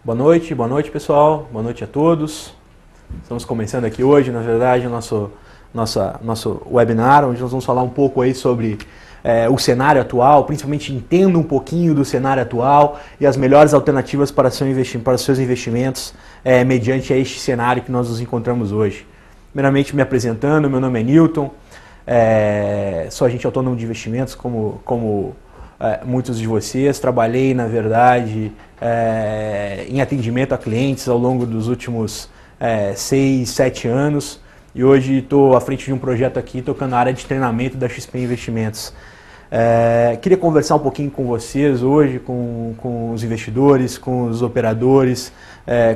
Boa noite pessoal, boa noite a todos. Estamos começando aqui hoje, na verdade, o nosso webinar, onde nós vamos falar um pouco aí sobre o cenário atual, principalmente entenda um pouquinho do cenário atual e as melhores alternativas para os seus investimentos mediante este cenário que nós nos encontramos hoje. Primeiramente me apresentando, meu nome é Newton, sou agente autônomo de investimentos como muitos de vocês. Trabalhei, na verdade, em atendimento a clientes ao longo dos últimos 6, 7 anos e hoje estou à frente de um projeto aqui tocando a área de treinamento da XP Investimentos. Queria conversar um pouquinho com vocês hoje, com os investidores, com os operadores,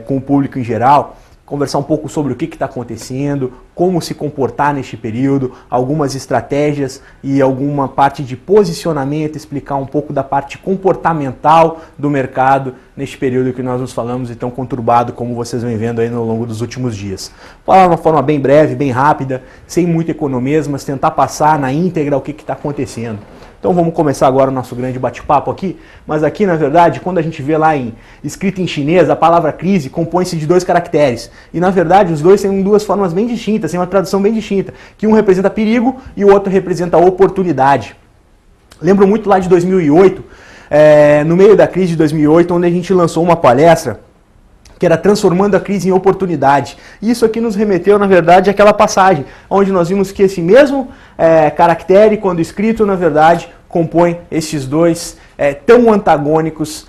com o público em geral, conversar um pouco sobre o que está acontecendo, como se comportar neste período, algumas estratégias e alguma parte de posicionamento, explicar um pouco da parte comportamental do mercado neste período que nós nos falamos e tão conturbado como vocês vêm vendo aí ao longo dos últimos dias. Falar de uma forma bem breve, bem rápida, sem muito economia, mas tentar passar na íntegra o que está acontecendo. Então vamos começar agora o nosso grande bate-papo aqui, mas aqui na verdade, quando a gente vê lá escrito em chinês, a palavra crise compõe-se de 2 caracteres, e na verdade os dois têm 2 formas bem distintas, têm uma tradução bem distinta, que um representa perigo e o outro representa oportunidade. Lembro muito lá de 2008, no meio da crise de 2008, onde a gente lançou uma palestra que era transformando a crise em oportunidade. Isso aqui nos remeteu, na verdade, àquela passagem, onde nós vimos que esse mesmo caractere, quando escrito, na verdade, compõe esses 2 tão antagônicos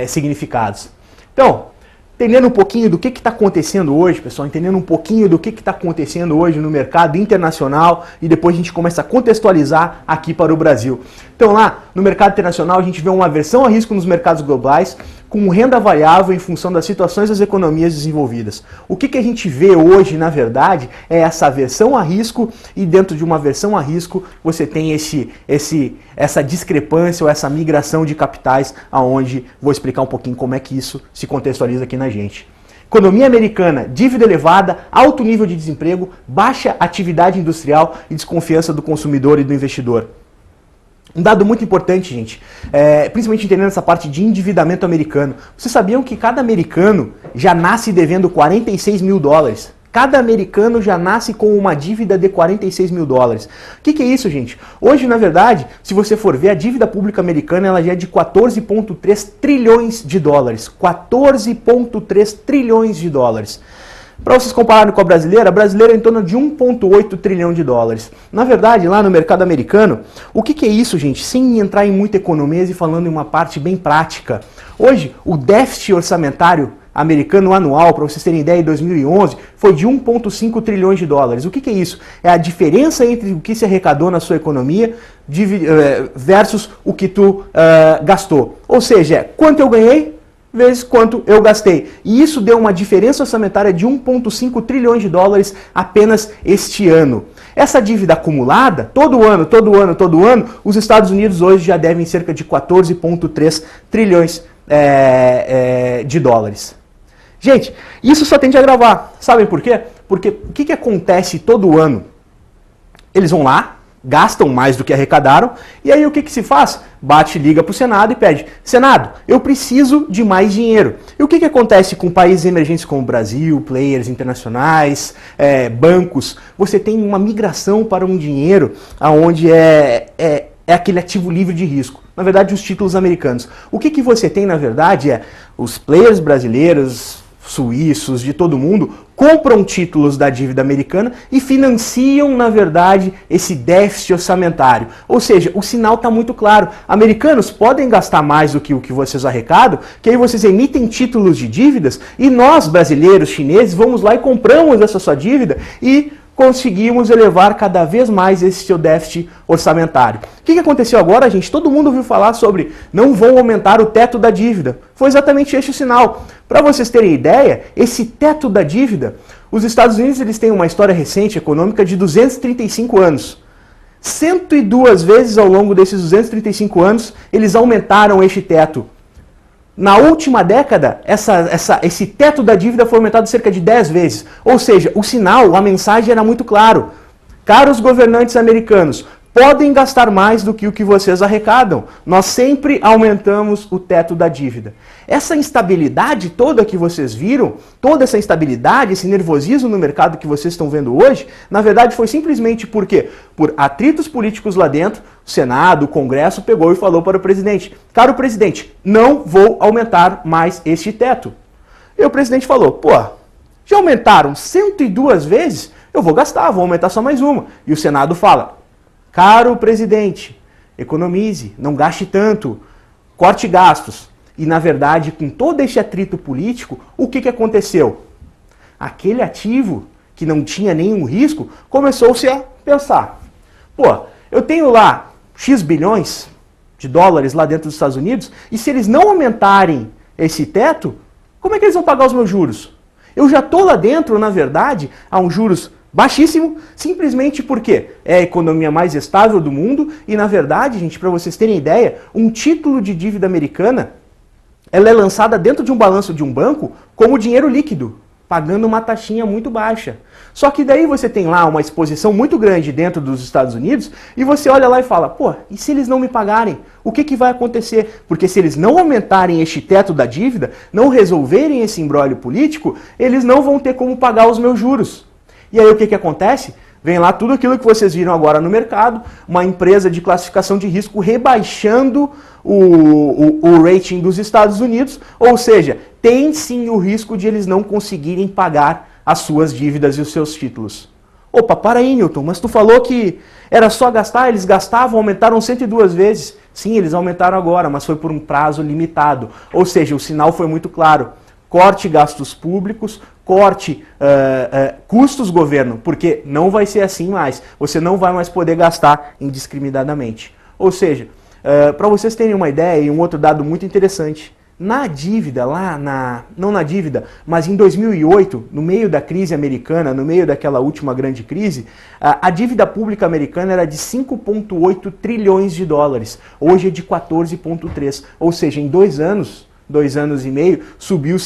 significados. Então, entendendo um pouquinho do que está acontecendo hoje, pessoal, entendendo um pouquinho do que está acontecendo hoje no mercado internacional e depois a gente começa a contextualizar aqui para o Brasil. Então lá, no mercado internacional, a gente vê uma aversão a risco nos mercados globais, com renda variável em função das situações das economias desenvolvidas. O que a gente vê hoje, na verdade, é essa aversão a risco, e dentro de uma aversão a risco você tem essa discrepância ou essa migração de capitais, aonde vou explicar um pouquinho como é que isso se contextualiza aqui na gente. Economia americana, dívida elevada, alto nível de desemprego, baixa atividade industrial e desconfiança do consumidor e do investidor. Um dado muito importante, gente, principalmente entendendo essa parte de endividamento americano. Vocês sabiam que cada americano já nasce devendo 46 mil dólares? Cada americano já nasce com uma dívida de 46 mil dólares. O que é isso, gente? Hoje, na verdade, se você for ver, a dívida pública americana ela já é de 14,3 trilhões de dólares. 14,3 trilhões de dólares. Para vocês compararem com a brasileira é em torno de 1,8 trilhão de dólares. Na verdade, lá no mercado americano, o que é isso, gente? Sem entrar em muita economia e falando em uma parte bem prática. Hoje, o déficit orçamentário americano anual, para vocês terem ideia, em 2011, foi de 1,5 trilhões de dólares. O que é isso? É a diferença entre o que se arrecadou na sua economia versus o que tu gastou. Ou seja, quanto eu ganhei vezes quanto eu gastei. E isso deu uma diferença orçamentária de 1,5 trilhões de dólares apenas este ano. Essa dívida acumulada, todo ano, os Estados Unidos hoje já devem cerca de 14,3 trilhões de dólares. Gente, isso só tende a agravar. Sabem por quê? Porque o que acontece todo ano? Eles vão lá, gastam mais do que arrecadaram, e aí o que se faz? Bate, liga para o Senado e pede: Senado, eu preciso de mais dinheiro. E o que acontece com países emergentes como o Brasil, players internacionais, bancos? Você tem uma migração para um dinheiro onde é aquele ativo livre de risco. Na verdade, os títulos americanos. O que você tem, na verdade, é os players brasileiros, suíços, de todo mundo, compram títulos da dívida americana e financiam, na verdade, esse déficit orçamentário. Ou seja, o sinal está muito claro. Americanos podem gastar mais do que o que vocês arrecadam, que aí vocês emitem títulos de dívidas e nós, brasileiros, chineses, vamos lá e compramos essa sua dívida e conseguimos elevar cada vez mais esse seu déficit orçamentário. O que aconteceu agora, gente? Todo mundo ouviu falar sobre não vão aumentar o teto da dívida. Foi exatamente este o sinal. Para vocês terem ideia, esse teto da dívida, os Estados Unidos eles têm uma história recente econômica de 235 anos. 102 vezes ao longo desses 235 anos, eles aumentaram este teto. Na última década, esse teto da dívida foi aumentado cerca de 10 vezes. Ou seja, o sinal, a mensagem era muito claro. Caros governantes americanos, podem gastar mais do que o que vocês arrecadam. Nós sempre aumentamos o teto da dívida. Essa instabilidade toda que vocês viram, toda essa instabilidade, esse nervosismo no mercado que vocês estão vendo hoje, na verdade foi simplesmente porque, por atritos políticos lá dentro, o Senado, o Congresso pegou e falou para o presidente: caro presidente, não vou aumentar mais este teto. E o presidente falou: pô, já aumentaram 102 vezes, eu vou gastar, vou aumentar só mais uma. E o Senado fala: caro presidente, economize, não gaste tanto, corte gastos. E, na verdade, com todo este atrito político, o que aconteceu? Aquele ativo que não tinha nenhum risco começou-se a pensar: pô, eu tenho lá X bilhões de dólares lá dentro dos Estados Unidos, e se eles não aumentarem esse teto, como é que eles vão pagar os meus juros? Eu já estou lá dentro, na verdade, a um juros baixíssimo, simplesmente porque é a economia mais estável do mundo e, na verdade, gente, para vocês terem ideia, um título de dívida americana, ela é lançada dentro de um balanço de um banco como dinheiro líquido, pagando uma taxinha muito baixa. Só que daí você tem lá uma exposição muito grande dentro dos Estados Unidos e você olha lá e fala: pô, e se eles não me pagarem? O que vai acontecer? Porque se eles não aumentarem este teto da dívida, não resolverem esse imbróglio político, eles não vão ter como pagar os meus juros. E aí o que acontece? Vem lá tudo aquilo que vocês viram agora no mercado, uma empresa de classificação de risco rebaixando o rating dos Estados Unidos, ou seja, tem sim o risco de eles não conseguirem pagar as suas dívidas e os seus títulos. Opa, para aí, Newton, mas tu falou que era só gastar, eles gastavam, aumentaram 102 vezes. Sim, eles aumentaram agora, mas foi por um prazo limitado. Ou seja, o sinal foi muito claro: corte gastos públicos, corte custos governo, porque não vai ser assim mais. Você não vai mais poder gastar indiscriminadamente. Ou seja, para vocês terem uma ideia, e um outro dado muito interessante, na dívida, não na dívida, mas em 2008, no meio da crise americana, no meio daquela última grande crise, a dívida pública americana era de 5,8 trilhões de dólares. Hoje é de 14,3. Ou seja, em 2 anos e meio, subiu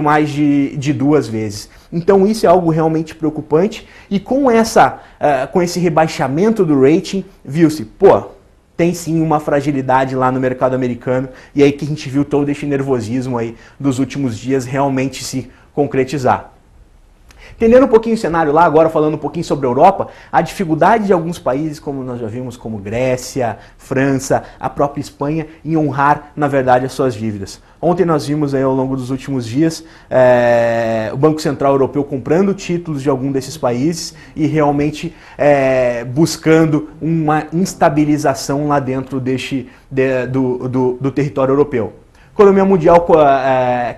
mais de 2 vezes. Então isso é algo realmente preocupante e com esse rebaixamento do rating, viu-se, pô, tem sim uma fragilidade lá no mercado americano e aí que a gente viu todo esse nervosismo aí dos últimos dias realmente se concretizar. Entendendo um pouquinho o cenário lá, agora falando um pouquinho sobre a Europa, a dificuldade de alguns países, como nós já vimos, como Grécia, França, a própria Espanha, em honrar, na verdade, as suas dívidas. Ontem nós vimos aí, ao longo dos últimos dias o Banco Central Europeu comprando títulos de algum desses países e realmente buscando uma instabilização lá dentro do território europeu. Economia mundial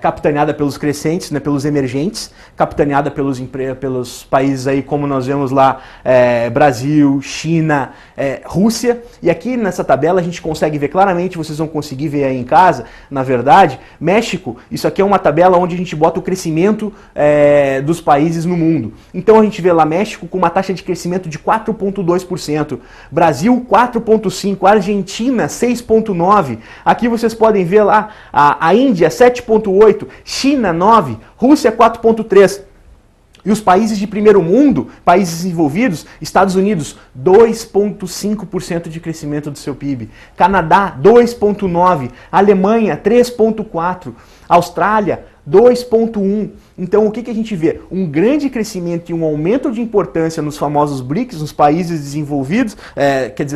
capitaneada pelos crescentes, né, pelos emergentes, capitaneada pelos países aí como nós vemos lá, Brasil, China, Rússia. E aqui nessa tabela a gente consegue ver claramente, vocês vão conseguir ver aí em casa, na verdade, México, isso aqui é uma tabela onde a gente bota o crescimento dos países no mundo. Então a gente vê lá México com uma taxa de crescimento de 4,2%, Brasil 4,5%, Argentina 6,9%, aqui vocês podem ver lá a Índia 7,8%, China 9%, Rússia 4,3%. E os países de primeiro mundo, países desenvolvidos, Estados Unidos 2,5% de crescimento do seu PIB, Canadá 2,9%, Alemanha 3,4%, Austrália 2,1%. Então o que a gente vê? Um grande crescimento e um aumento de importância nos famosos BRICS, nos países desenvolvidos,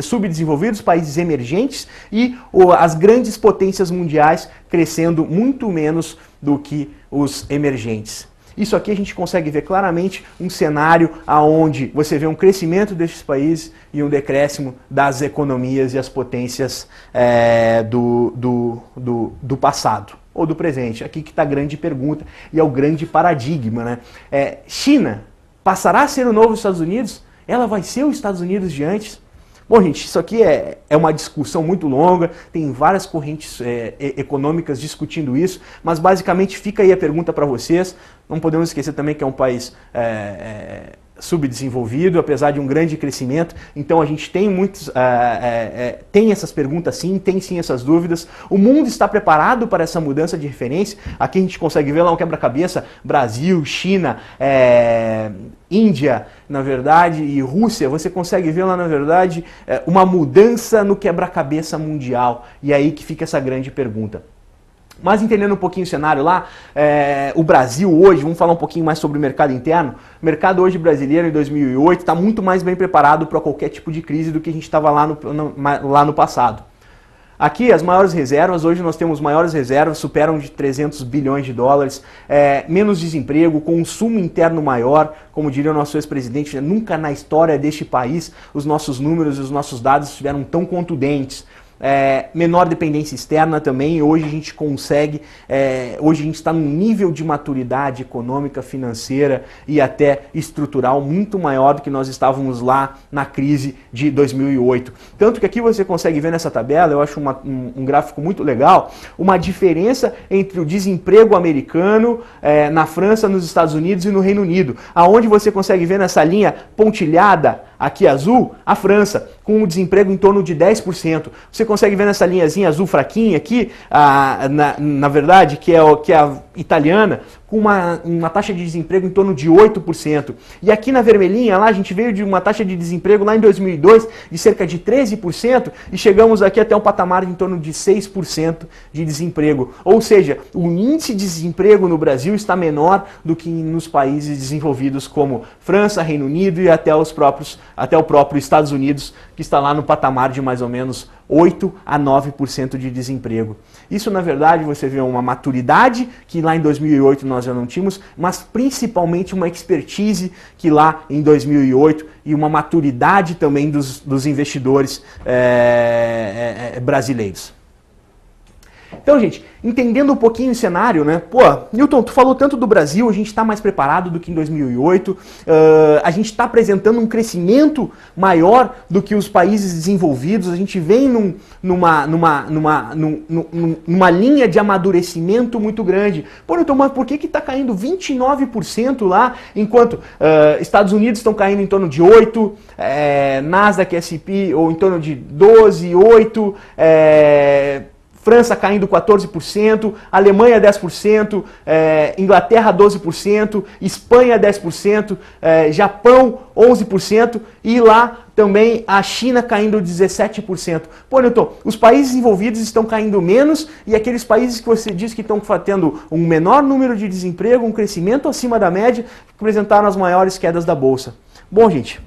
subdesenvolvidos, países emergentes, e as grandes potências mundiais crescendo muito menos do que os emergentes. Isso aqui a gente consegue ver claramente um cenário onde você vê um crescimento desses países e um decréscimo das economias e as potências do passado ou do presente. Aqui que está a grande pergunta e é o grande paradigma, né? China passará a ser o novo Estados Unidos? Ela vai ser os Estados Unidos de antes? Bom, gente, isso aqui é uma discussão muito longa, tem várias correntes econômicas discutindo isso, mas basicamente fica aí a pergunta para vocês. Não podemos esquecer também que é um país subdesenvolvido, apesar de um grande crescimento. Então a gente tem tem essas perguntas sim, tem sim essas dúvidas. O mundo está preparado para essa mudança de referência. Aqui a gente consegue ver lá um quebra-cabeça, Brasil, China, Índia, na verdade, e Rússia. Você consegue ver lá, na verdade, uma mudança no quebra-cabeça mundial. E é aí que fica essa grande pergunta. Mas entendendo um pouquinho o cenário lá, o Brasil hoje, vamos falar um pouquinho mais sobre o mercado interno. O mercado hoje brasileiro em 2008 está muito mais bem preparado para qualquer tipo de crise do que a gente estava lá no passado. Aqui as maiores reservas, hoje nós temos maiores reservas, superam de 300 bilhões de dólares, menos desemprego, consumo interno maior, como diria o nosso ex-presidente, nunca na história deste país os nossos números e os nossos dados estiveram tão contundentes. Menor dependência externa também, hoje a gente consegue, hoje a gente está num nível de maturidade econômica, financeira e até estrutural muito maior do que nós estávamos lá na crise de 2008. Tanto que aqui você consegue ver nessa tabela, eu acho um gráfico muito legal, uma diferença entre o desemprego americano na França, nos Estados Unidos e no Reino Unido, aonde você consegue ver nessa linha pontilhada, aqui azul, a França, com o desemprego em torno de 10%. Você consegue ver nessa linhazinha azul fraquinha aqui, na verdade, que é a italiana, com uma taxa de desemprego em torno de 8%. E aqui na vermelhinha, lá a gente veio de uma taxa de desemprego lá em 2002 de cerca de 13% e chegamos aqui até um patamar de em torno de 6% de desemprego. Ou seja, o índice de desemprego no Brasil está menor do que nos países desenvolvidos como França, Reino Unido e até o próprio Estados Unidos, que está lá no patamar de mais ou menos 8 a 9% de desemprego. Isso, na verdade, você vê uma maturidade que lá em 2008 nós já não tínhamos, mas principalmente uma expertise que lá em 2008 e uma maturidade também dos investidores brasileiros. Então, gente, entendendo um pouquinho o cenário, né? Pô, Newton, tu falou tanto do Brasil, a gente está mais preparado do que em 2008, a gente está apresentando um crescimento maior do que os países desenvolvidos, a gente vem numa linha de amadurecimento muito grande. Pô, Newton, mas por que está caindo 29% lá, enquanto Estados Unidos estão caindo em torno de 8%, Nasdaq, S&P, ou em torno de 12%, 8%, França caindo 14%, Alemanha 10%, Inglaterra 12%, Espanha 10%, Japão 11% e lá também a China caindo 17%. Pô, Newton, os países envolvidos estão caindo menos e aqueles países que você diz que estão tendo um menor número de desemprego, um crescimento acima da média, apresentaram as maiores quedas da Bolsa. Bom, gente,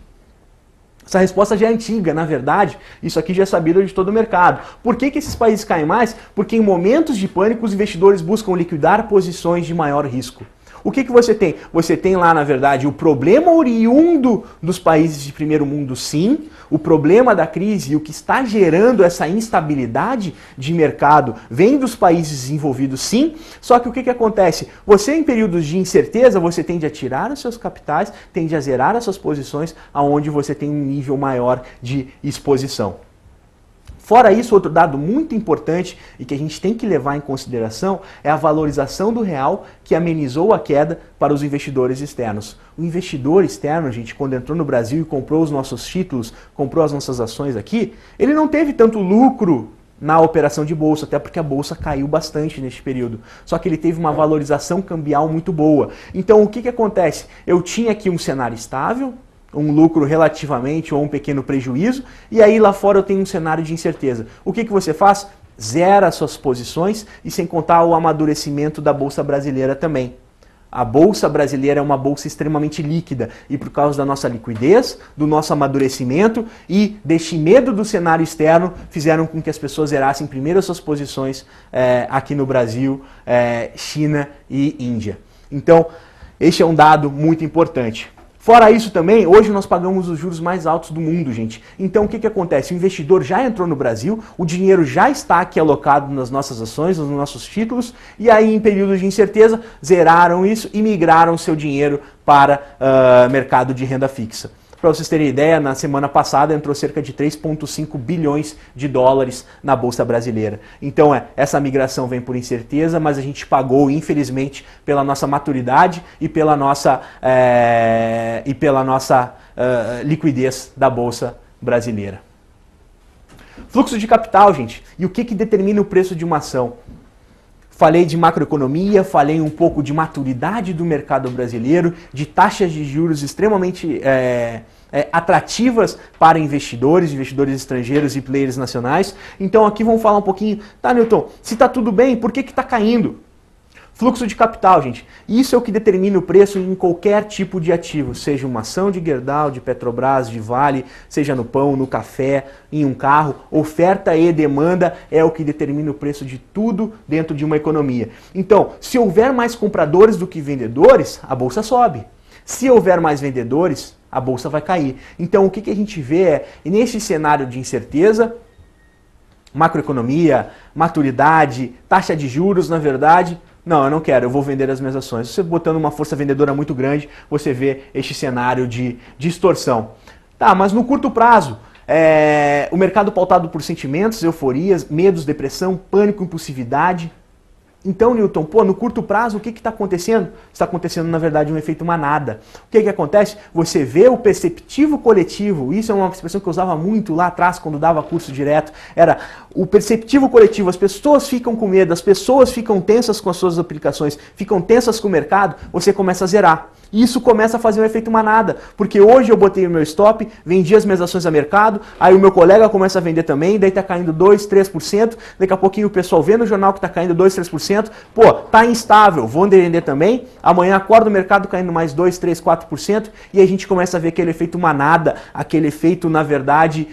essa resposta já é antiga, na verdade, isso aqui já é sabido de todo o mercado. Por que esses países caem mais? Porque em momentos de pânico os investidores buscam liquidar posições de maior risco. O que você tem? Você tem lá, na verdade, o problema oriundo dos países de primeiro mundo, sim, o problema da crise e o que está gerando essa instabilidade de mercado vem dos países desenvolvidos, sim, só que o que acontece? Você, em períodos de incerteza, você tende a tirar os seus capitais, tende a zerar as suas posições, aonde você tem um nível maior de exposição. Fora isso, outro dado muito importante e que a gente tem que levar em consideração é a valorização do real que amenizou a queda para os investidores externos. O investidor externo, gente, quando entrou no Brasil e comprou os nossos títulos, comprou as nossas ações aqui, ele não teve tanto lucro na operação de bolsa, até porque a bolsa caiu bastante neste período. Só que ele teve uma valorização cambial muito boa. Então, o que acontece? Eu tinha aqui um cenário estável, um lucro relativamente ou um pequeno prejuízo, e aí lá fora eu tenho um cenário de incerteza. O que você faz? Zera suas posições e sem contar o amadurecimento da Bolsa Brasileira também. A Bolsa Brasileira é uma bolsa extremamente líquida e por causa da nossa liquidez, do nosso amadurecimento e deste medo do cenário externo, fizeram com que as pessoas zerassem primeiro as suas posições aqui no Brasil, China e Índia. Então, este é um dado muito importante. Fora isso também, hoje nós pagamos os juros mais altos do mundo, gente. Então o que acontece? O investidor já entrou no Brasil, o dinheiro já está aqui alocado nas nossas ações, nos nossos títulos, e aí em períodos de incerteza zeraram isso e migraram seu dinheiro para mercado de renda fixa. Para vocês terem ideia, na semana passada entrou cerca de 3,5 bilhões de dólares na Bolsa Brasileira. Então essa migração vem por incerteza, mas a gente pagou, infelizmente, pela nossa maturidade e pela nossa liquidez da Bolsa Brasileira. Fluxo de capital, gente. E o que determina o preço de uma ação? Falei de macroeconomia, falei um pouco de maturidade do mercado brasileiro, de taxas de juros extremamente atrativas para investidores estrangeiros e players nacionais. Então aqui vamos falar um pouquinho, tá, Newton, se está tudo bem, por que está caindo? Fluxo de capital, gente. Isso é o que determina o preço em qualquer tipo de ativo, seja uma ação de Gerdau, de Petrobras, de Vale, seja no pão, no café, em um carro. Oferta e demanda é o que determina o preço de tudo dentro de uma economia. Então, se houver mais compradores do que vendedores, a bolsa sobe. Se houver mais vendedores, a bolsa vai cair. Então, o que a gente vê é, nesse cenário de incerteza, macroeconomia, maturidade, taxa de juros, na verdade, não, eu não quero, eu vou vender as minhas ações. Você botando uma força vendedora muito grande, você vê este cenário de distorção. Tá, mas no curto prazo, o mercado pautado por sentimentos, euforias, medos, depressão, pânico, impulsividade. Então, Newton, no curto prazo, o que está acontecendo? Está acontecendo, na verdade, um efeito manada. O que acontece? Você vê o perceptivo coletivo, isso é uma expressão que eu usava muito lá atrás, quando dava curso direto, era o perceptivo coletivo, as pessoas ficam com medo, as pessoas ficam tensas com as suas aplicações, ficam tensas com o mercado, você começa a zerar. E isso começa a fazer um efeito manada, porque hoje eu botei o meu stop, vendi as minhas ações a mercado, aí o meu colega começa a vender também, daí tá caindo 2, 3%, daqui a pouquinho o pessoal vê no jornal que tá caindo 2, 3%, tá instável, vou vender também, amanhã acorda o mercado caindo mais 2, 3, 4%, e a gente começa a ver aquele efeito manada, aquele efeito, na verdade,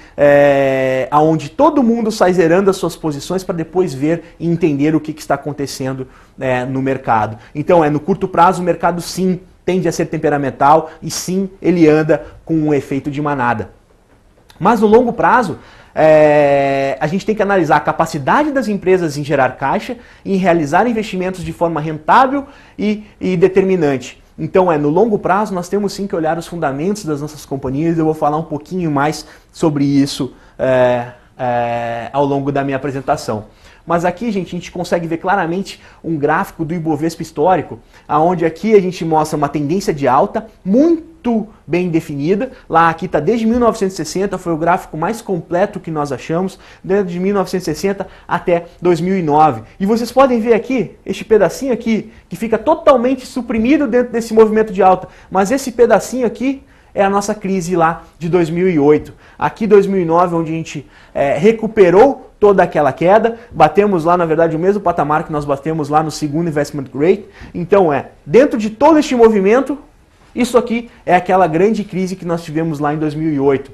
onde todo mundo sai zerando as suas posições para depois ver e entender o que está acontecendo no mercado. Então, no curto prazo, o mercado sim tende a ser temperamental e sim, ele anda com um efeito de manada. Mas no longo prazo, a gente tem que analisar a capacidade das empresas em gerar caixa, em realizar investimentos de forma rentável e determinante. Então, no longo prazo, nós temos sim que olhar os fundamentos das nossas companhias. Eu vou falar um pouquinho mais sobre isso ao longo da minha apresentação. Mas aqui, gente, a gente consegue ver claramente um gráfico do Ibovespa histórico, onde aqui a gente mostra uma tendência de alta muito bem definida. Lá aqui está desde 1960, foi o gráfico mais completo que nós achamos, desde 1960 até 2009. E vocês podem ver aqui, este pedacinho aqui, que fica totalmente suprimido dentro desse movimento de alta. Mas esse pedacinho aqui é a nossa crise lá de 2008. Aqui 2009, onde a gente recuperou toda aquela queda, batemos lá, na verdade, o mesmo patamar que nós batemos lá no segundo Investment Grade. Então, dentro de todo este movimento, isso aqui é aquela grande crise que nós tivemos lá em 2008.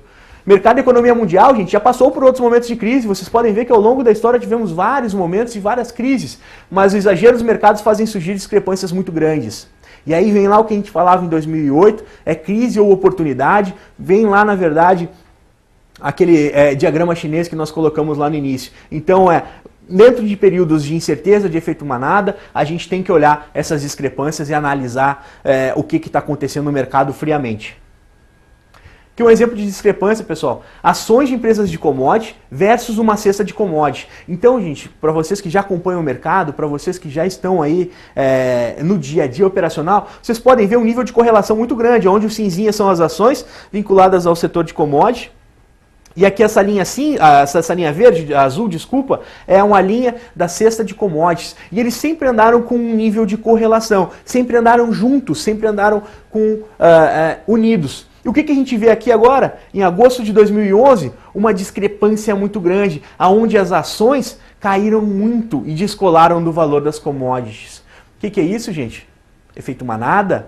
Mercado e economia mundial, gente, já passou por outros momentos de crise. Vocês podem ver que ao longo da história tivemos vários momentos e várias crises, mas o exagero dos mercados fazem surgir discrepâncias muito grandes. E aí vem lá o que a gente falava em 2008, crise ou oportunidade, vem lá, na verdade, aquele diagrama chinês que nós colocamos lá no início. Então, dentro de períodos de incerteza, de efeito manada, a gente tem que olhar essas discrepâncias e analisar o que está acontecendo no mercado friamente. Aqui um exemplo de discrepância, pessoal. Ações de empresas de commodity versus uma cesta de commodity. Então, gente, para vocês que já acompanham o mercado, para vocês que já estão aí no dia a dia operacional, vocês podem ver um nível de correlação muito grande, onde o cinzinha são as ações vinculadas ao setor de commodity. E aqui essa linha verde, azul, desculpa, é uma linha da cesta de commodities. E eles sempre andaram com um nível de correlação, sempre andaram juntos, sempre andaram unidos. E o que a gente vê aqui agora, em agosto de 2011, uma discrepância muito grande, onde as ações caíram muito e descolaram do valor das commodities. O que é isso, gente? Efeito manada?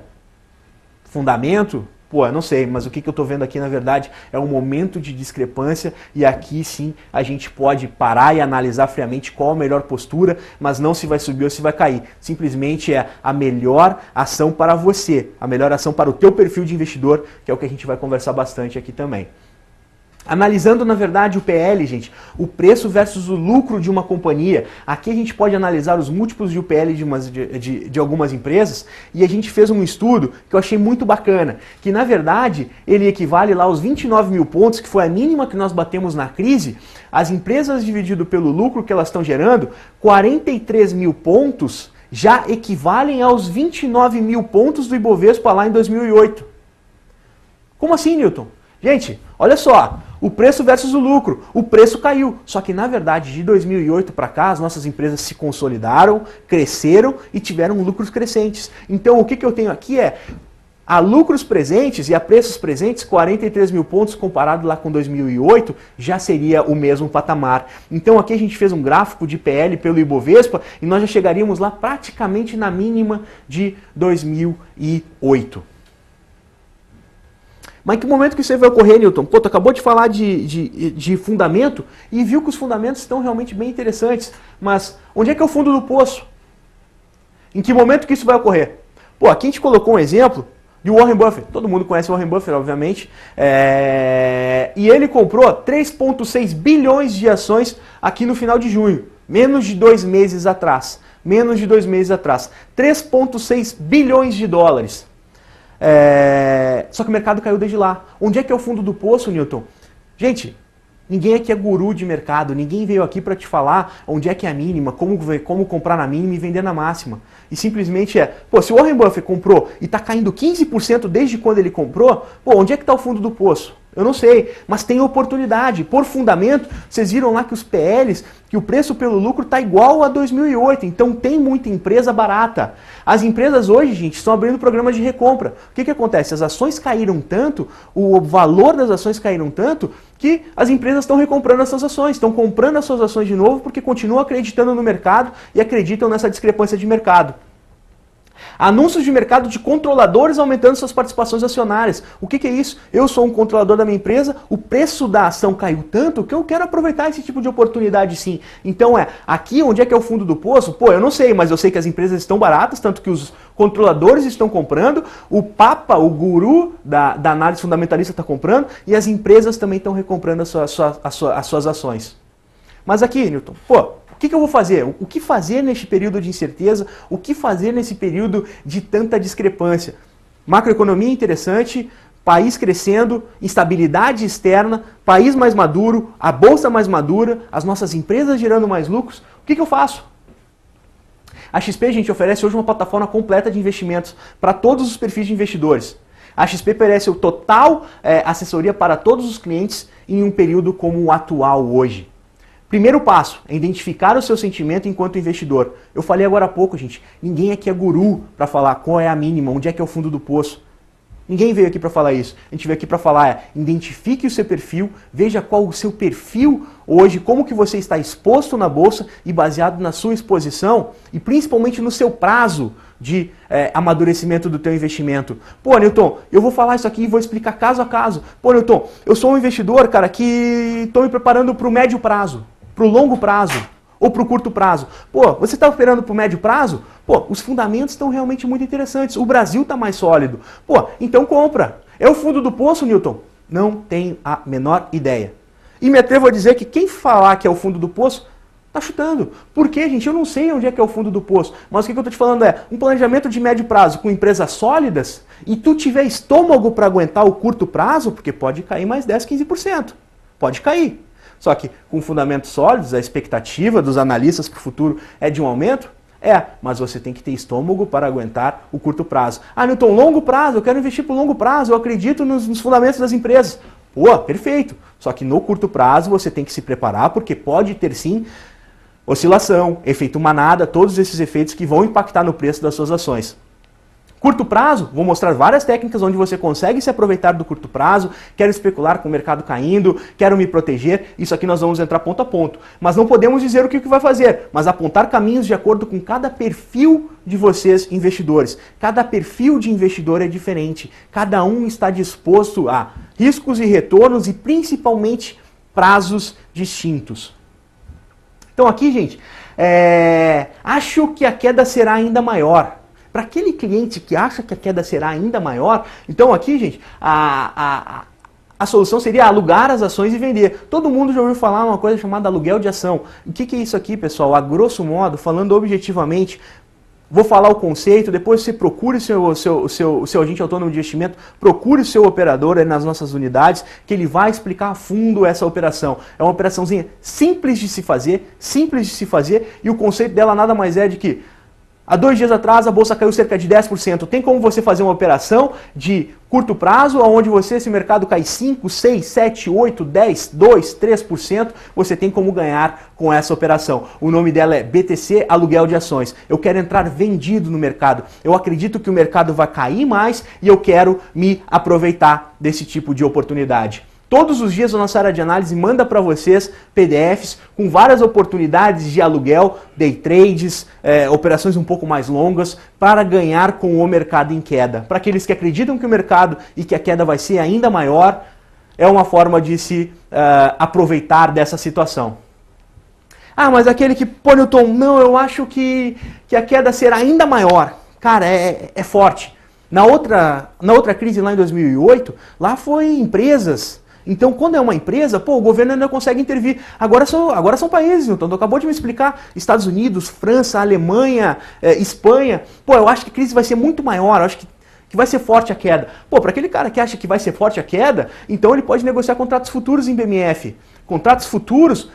Fundamento? Eu não sei, mas o que eu estou vendo aqui, na verdade, é um momento de discrepância e aqui sim a gente pode parar e analisar friamente qual a melhor postura, mas não se vai subir ou se vai cair. Simplesmente é a melhor ação para você, a melhor ação para o teu perfil de investidor, que é o que a gente vai conversar bastante aqui também. Analisando, na verdade, o PL, gente, o preço versus o lucro de uma companhia. Aqui a gente pode analisar os múltiplos de UPL de algumas empresas e a gente fez um estudo que eu achei muito bacana, que na verdade ele equivale lá aos 29 mil pontos, que foi a mínima que nós batemos na crise. As empresas dividido pelo lucro que elas estão gerando, 43 mil pontos já equivalem aos 29 mil pontos do Ibovespa lá em 2008. Como assim, Newton? Gente, olha só, o preço versus o lucro, o preço caiu. Só que, na verdade, de 2008 para cá, as nossas empresas se consolidaram, cresceram e tiveram lucros crescentes. Então, o que eu tenho aqui é, a lucros presentes e a preços presentes, 43 mil pontos comparado lá com 2008, já seria o mesmo patamar. Então, aqui a gente fez um gráfico de PL pelo Ibovespa e nós já chegaríamos lá praticamente na mínima de 2008. Mas em que momento que isso aí vai ocorrer, Newton? Pô, tu acabou de falar de fundamento e viu que os fundamentos estão realmente bem interessantes. Mas onde é que é o fundo do poço? Em que momento que isso vai ocorrer? Pô, aqui a gente colocou um exemplo de Warren Buffett. Todo mundo conhece o Warren Buffett, obviamente. E ele comprou 3,6 bilhões de ações aqui no final de junho. Menos de 2 meses atrás. Menos de 2 meses atrás. 3,6 bilhões de dólares. Só que o mercado caiu desde lá. Onde é que é o fundo do poço, Newton? Gente, ninguém aqui é guru de mercado, ninguém veio aqui para te falar onde é que é a mínima, como comprar na mínima e vender na máxima. E simplesmente se o Warren Buffett comprou e está caindo 15% desde quando ele comprou, onde é que está o fundo do poço? Eu não sei, mas tem oportunidade. Por fundamento, vocês viram lá que os PLs, que o preço pelo lucro está igual a 2008. Então tem muita empresa barata. As empresas hoje, gente, estão abrindo programas de recompra. O que acontece? As ações caíram tanto, o valor das ações caíram tanto, que as empresas estão recomprando as suas ações, estão comprando as suas ações de novo porque continuam acreditando no mercado e acreditam nessa discrepância de mercado. Anúncios de mercado de controladores aumentando suas participações acionárias. O que é isso? Eu sou um controlador da minha empresa, o preço da ação caiu tanto que eu quero aproveitar esse tipo de oportunidade sim. Então aqui onde é que é o fundo do poço? Eu não sei, mas eu sei que as empresas estão baratas, tanto que os controladores estão comprando, o Papa, o guru da análise fundamentalista está comprando e as empresas também estão recomprando as suas ações. Mas aqui, Newton, o que eu vou fazer? O que fazer neste período de incerteza? O que fazer nesse período de tanta discrepância? Macroeconomia interessante, país crescendo, instabilidade externa, país mais maduro, a bolsa mais madura, as nossas empresas gerando mais lucros. O que eu faço? A XP, gente, oferece hoje uma plataforma completa de investimentos para todos os perfis de investidores. A XP oferece o total assessoria para todos os clientes em um período como o atual hoje. Primeiro passo é identificar o seu sentimento enquanto investidor. Eu falei agora há pouco, gente, ninguém aqui é guru para falar qual é a mínima, onde é que é o fundo do poço. Ninguém veio aqui para falar isso. A gente veio aqui para falar, identifique o seu perfil, veja qual o seu perfil hoje, como que você está exposto na bolsa e baseado na sua exposição e principalmente no seu prazo de amadurecimento do teu investimento. Newton, eu vou falar isso aqui e vou explicar caso a caso. Newton, eu sou um investidor, cara, que estou me preparando para o médio prazo, para o longo prazo ou para o curto prazo. Você está operando para o médio prazo? Os fundamentos estão realmente muito interessantes. O Brasil está mais sólido. Então compra. É o fundo do poço, Newton? Não tenho a menor ideia. E me atrevo a dizer que quem falar que é o fundo do poço, tá chutando. Por quê, gente? Eu não sei onde é que é o fundo do poço. Mas o que eu estou te falando um planejamento de médio prazo com empresas sólidas e tu tiver estômago para aguentar o curto prazo, porque pode cair mais 10, 15%. Pode cair. Só que com fundamentos sólidos, a expectativa dos analistas para o futuro é de um aumento? Mas você tem que ter estômago para aguentar o curto prazo. Newton, longo prazo, eu quero investir para o longo prazo, eu acredito nos fundamentos das empresas. Perfeito. Só que no curto prazo você tem que se preparar, porque pode ter sim oscilação, efeito manada, todos esses efeitos que vão impactar no preço das suas ações. Curto prazo, vou mostrar várias técnicas onde você consegue se aproveitar do curto prazo, quero especular com o mercado caindo, quero me proteger, isso aqui nós vamos entrar ponto a ponto. Mas não podemos dizer o que vai fazer, mas apontar caminhos de acordo com cada perfil de vocês investidores. Cada perfil de investidor é diferente, cada um está disposto a riscos e retornos e principalmente prazos distintos. Então aqui, gente, acho que a queda será ainda maior. Para aquele cliente que acha que a queda será ainda maior, então aqui, gente, a a solução seria alugar as ações e vender. Todo mundo já ouviu falar uma coisa chamada aluguel de ação. O que é isso aqui, pessoal? A grosso modo, falando objetivamente, vou falar o conceito, depois você procure o seu agente autônomo de investimento, procure o seu operador aí nas nossas unidades, que ele vai explicar a fundo essa operação. É uma operaçãozinha simples de se fazer, e o conceito dela nada mais é de que há 2 dias atrás a bolsa caiu cerca de 10%. Tem como você fazer uma operação de curto prazo, onde esse mercado cai 5, 6, 7, 8, 10, 2, 3%, você tem como ganhar com essa operação. O nome dela é BTC Aluguel de Ações. Eu quero entrar vendido no mercado. Eu acredito que o mercado vai cair mais e eu quero me aproveitar desse tipo de oportunidade. Todos os dias a nossa área de análise manda para vocês PDFs com várias oportunidades de aluguel, day trades, operações um pouco mais longas, para ganhar com o mercado em queda. Para aqueles que acreditam que o mercado e que a queda vai ser ainda maior, é uma forma de se aproveitar dessa situação. Ah, mas aquele que, pô, Newton, não, eu acho que a queda será ainda maior. Cara, é forte. Na outra crise lá em 2008, lá foi empresas. Então, quando é uma empresa, pô, o governo ainda consegue intervir. Agora são países, então, tu acabou de me explicar. Estados Unidos, França, Alemanha, Espanha. Pô, eu acho que a crise vai ser muito maior, eu acho que vai ser forte a queda. Pô, para aquele cara que acha que vai ser forte a queda, então ele pode negociar contratos futuros em BMF. Contratos futuros,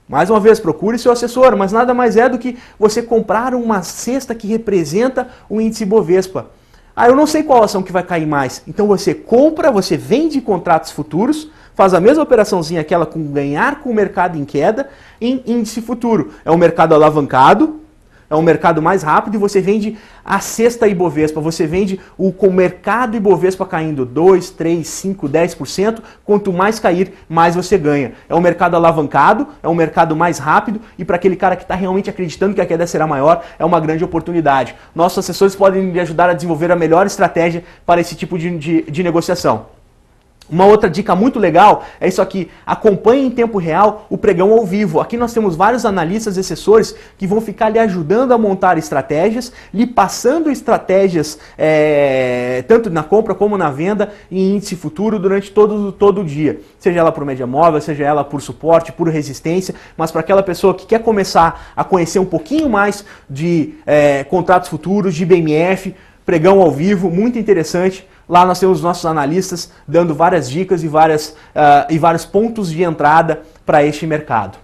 mais uma vez, procure seu assessor, mas nada mais é do que você comprar uma cesta que representa o índice Bovespa. Ah, eu não sei qual ação que vai cair mais. Então você compra, você vende contratos futuros, faz a mesma operaçãozinha, aquela com ganhar com o mercado em queda, em índice futuro. É um mercado alavancado, é um mercado mais rápido e você vende a cesta Ibovespa. Você vende com o mercado Ibovespa caindo 2, 3, 5, 10%. Quanto mais cair, mais você ganha. É um mercado alavancado, é um mercado mais rápido e para aquele cara que está realmente acreditando que a queda será maior, é uma grande oportunidade. Nossos assessores podem lhe ajudar a desenvolver a melhor estratégia para esse tipo de negociação. Uma outra dica muito legal é isso aqui, acompanhe em tempo real o pregão ao vivo. Aqui nós temos vários analistas e assessores que vão ficar lhe ajudando a montar estratégias, lhe passando estratégias tanto na compra como na venda em índice futuro durante todo o dia. Seja ela por média móvel, seja ela por suporte, por resistência, mas para aquela pessoa que quer começar a conhecer um pouquinho mais de contratos futuros, de BMF, pregão ao vivo, muito interessante. Lá nós temos nossos analistas dando várias dicas e vários pontos de entrada para este mercado.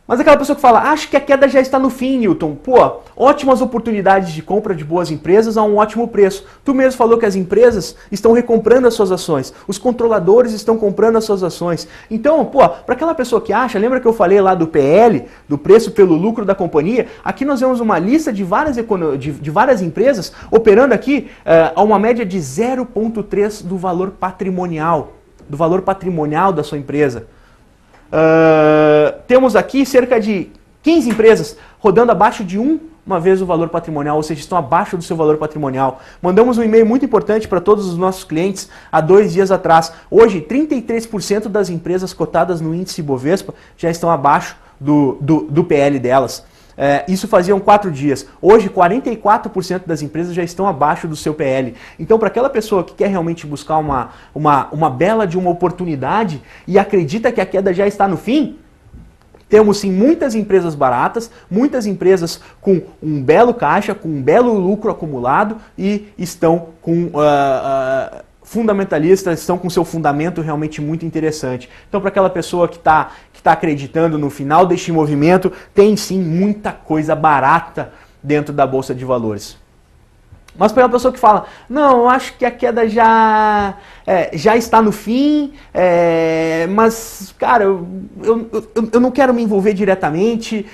Mas aquela pessoa que fala, acho que a queda já está no fim, Newton. Pô, ótimas oportunidades de compra de boas empresas a um ótimo preço. Tu mesmo falou que as empresas estão recomprando as suas ações. Os controladores estão comprando as suas ações. Então, pô, para aquela pessoa que acha, lembra que eu falei lá do PL, do preço pelo lucro da companhia? Aqui nós vemos uma lista de várias empresas operando aqui a uma média de 0,3 do valor patrimonial da sua empresa. Temos aqui cerca de 15 empresas rodando abaixo de uma vez o valor patrimonial, ou seja, estão abaixo do seu valor patrimonial. Mandamos um e-mail muito importante para todos os nossos clientes há 2 dias atrás. Hoje, 33% das empresas cotadas no índice Bovespa já estão abaixo do PL delas. Isso faziam 4 dias. Hoje, 44% das empresas já estão abaixo do seu PL. Então, para aquela pessoa que quer realmente buscar uma bela de uma oportunidade e acredita que a queda já está no fim, temos sim muitas empresas baratas, muitas empresas com um belo caixa, com um belo lucro acumulado e estão com fundamentalistas, estão com seu fundamento realmente muito interessante. Então, para aquela pessoa que está acreditando no final deste movimento, tem sim muita coisa barata dentro da Bolsa de Valores. Mas para aquela pessoa que fala, não, eu acho que a queda já está no fim, mas, cara, eu não quero me envolver diretamente,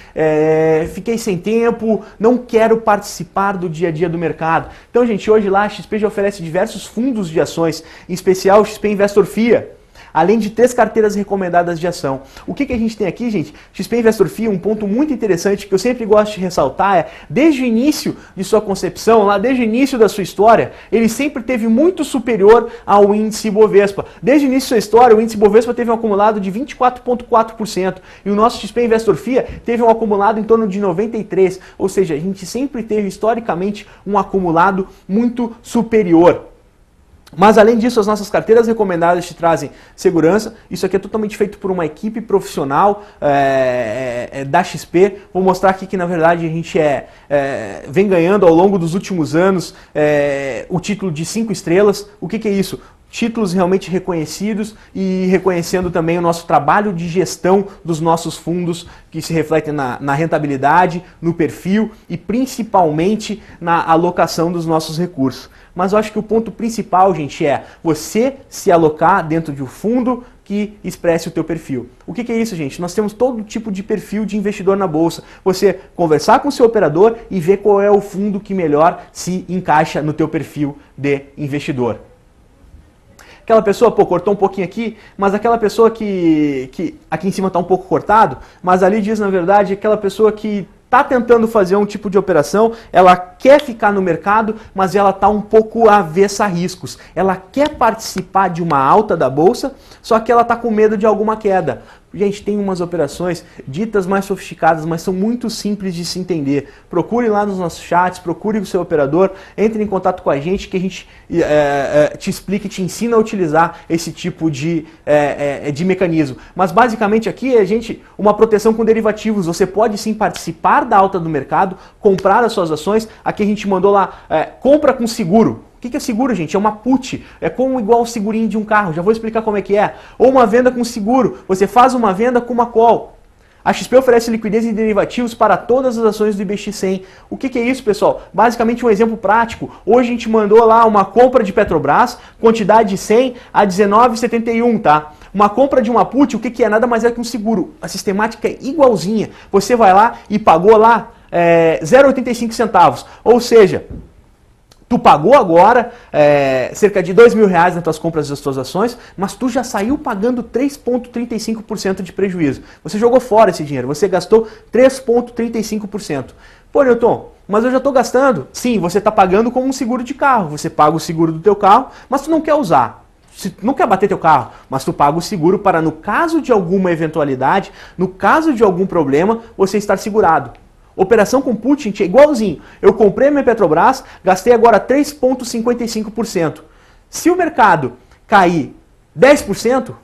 fiquei sem tempo, não quero participar do dia a dia do mercado. Então, gente, hoje lá a XP já oferece diversos fundos de ações, em especial o XP Investor FIA. Além de 3 carteiras recomendadas de ação. O que a gente tem aqui, gente? XP Investor FIA, um ponto muito interessante que eu sempre gosto de ressaltar desde o início de sua concepção, lá desde o início da sua história, ele sempre teve muito superior ao índice Bovespa. Desde o início da sua história, o índice Bovespa teve um acumulado de 24,4% e o nosso XP Investor FIA teve um acumulado em torno de 93%, ou seja, a gente sempre teve historicamente um acumulado muito superior. Mas além disso, as nossas carteiras recomendadas te trazem segurança. Isso aqui é totalmente feito por uma equipe profissional da XP. Vou mostrar aqui que na verdade a gente vem ganhando ao longo dos últimos anos o título de 5 estrelas. O que é isso? Títulos realmente reconhecidos e reconhecendo também o nosso trabalho de gestão dos nossos fundos, que se refletem na rentabilidade, no perfil e principalmente na alocação dos nossos recursos. Mas eu acho que o ponto principal, gente, é você se alocar dentro de um fundo que expresse o teu perfil. O que é isso, gente? Nós temos todo tipo de perfil de investidor na bolsa. Você conversar com o seu operador e ver qual é o fundo que melhor se encaixa no teu perfil de investidor. Aquela pessoa, pô, cortou um pouquinho aqui, mas aquela pessoa que aqui em cima está um pouco cortado, mas ali diz, na verdade, aquela pessoa que está tentando fazer um tipo de operação, ela quer ficar no mercado, mas ela está um pouco avessa a riscos. Ela quer participar de uma alta da bolsa, só que ela está com medo de alguma queda. Gente, tem umas operações ditas mais sofisticadas, mas são muito simples de se entender. Procure lá nos nossos chats, procure o seu operador, entre em contato com a gente que a gente te explica e te ensina a utilizar esse tipo de mecanismo. Mas basicamente aqui é, gente, uma proteção com derivativos. Você pode sim participar da alta do mercado, comprar as suas ações. Aqui a gente mandou lá, compra com seguro. O que é seguro, gente? É uma put, é como igual o segurinho de um carro, já vou explicar como é que é. Ou uma venda com seguro, você faz uma venda com uma call. A XP oferece liquidez em derivativos para todas as ações do IBX100. O que é isso, pessoal? Basicamente um exemplo prático. Hoje a gente mandou lá uma compra de Petrobras, quantidade de 100 a 19,71, tá? Uma compra de uma put, o que é? Nada mais é que um seguro. A sistemática é igualzinha. Você vai lá e pagou lá 0,85 centavos, ou seja, tu pagou agora cerca de R$2.000 nas tuas compras das tuas ações, mas tu já saiu pagando 3,35% de prejuízo. Você jogou fora esse dinheiro, você gastou 3,35%. Pô, Newton, mas eu já estou gastando. Sim, você está pagando como um seguro de carro. Você paga o seguro do teu carro, mas tu não quer usar. Se tu não quer bater teu carro, mas tu paga o seguro para, no caso de alguma eventualidade, no caso de algum problema, você estar segurado. Operação com put, gente, é igualzinho. Eu comprei minha Petrobras, gastei agora 3,55%. Se o mercado cair 10%,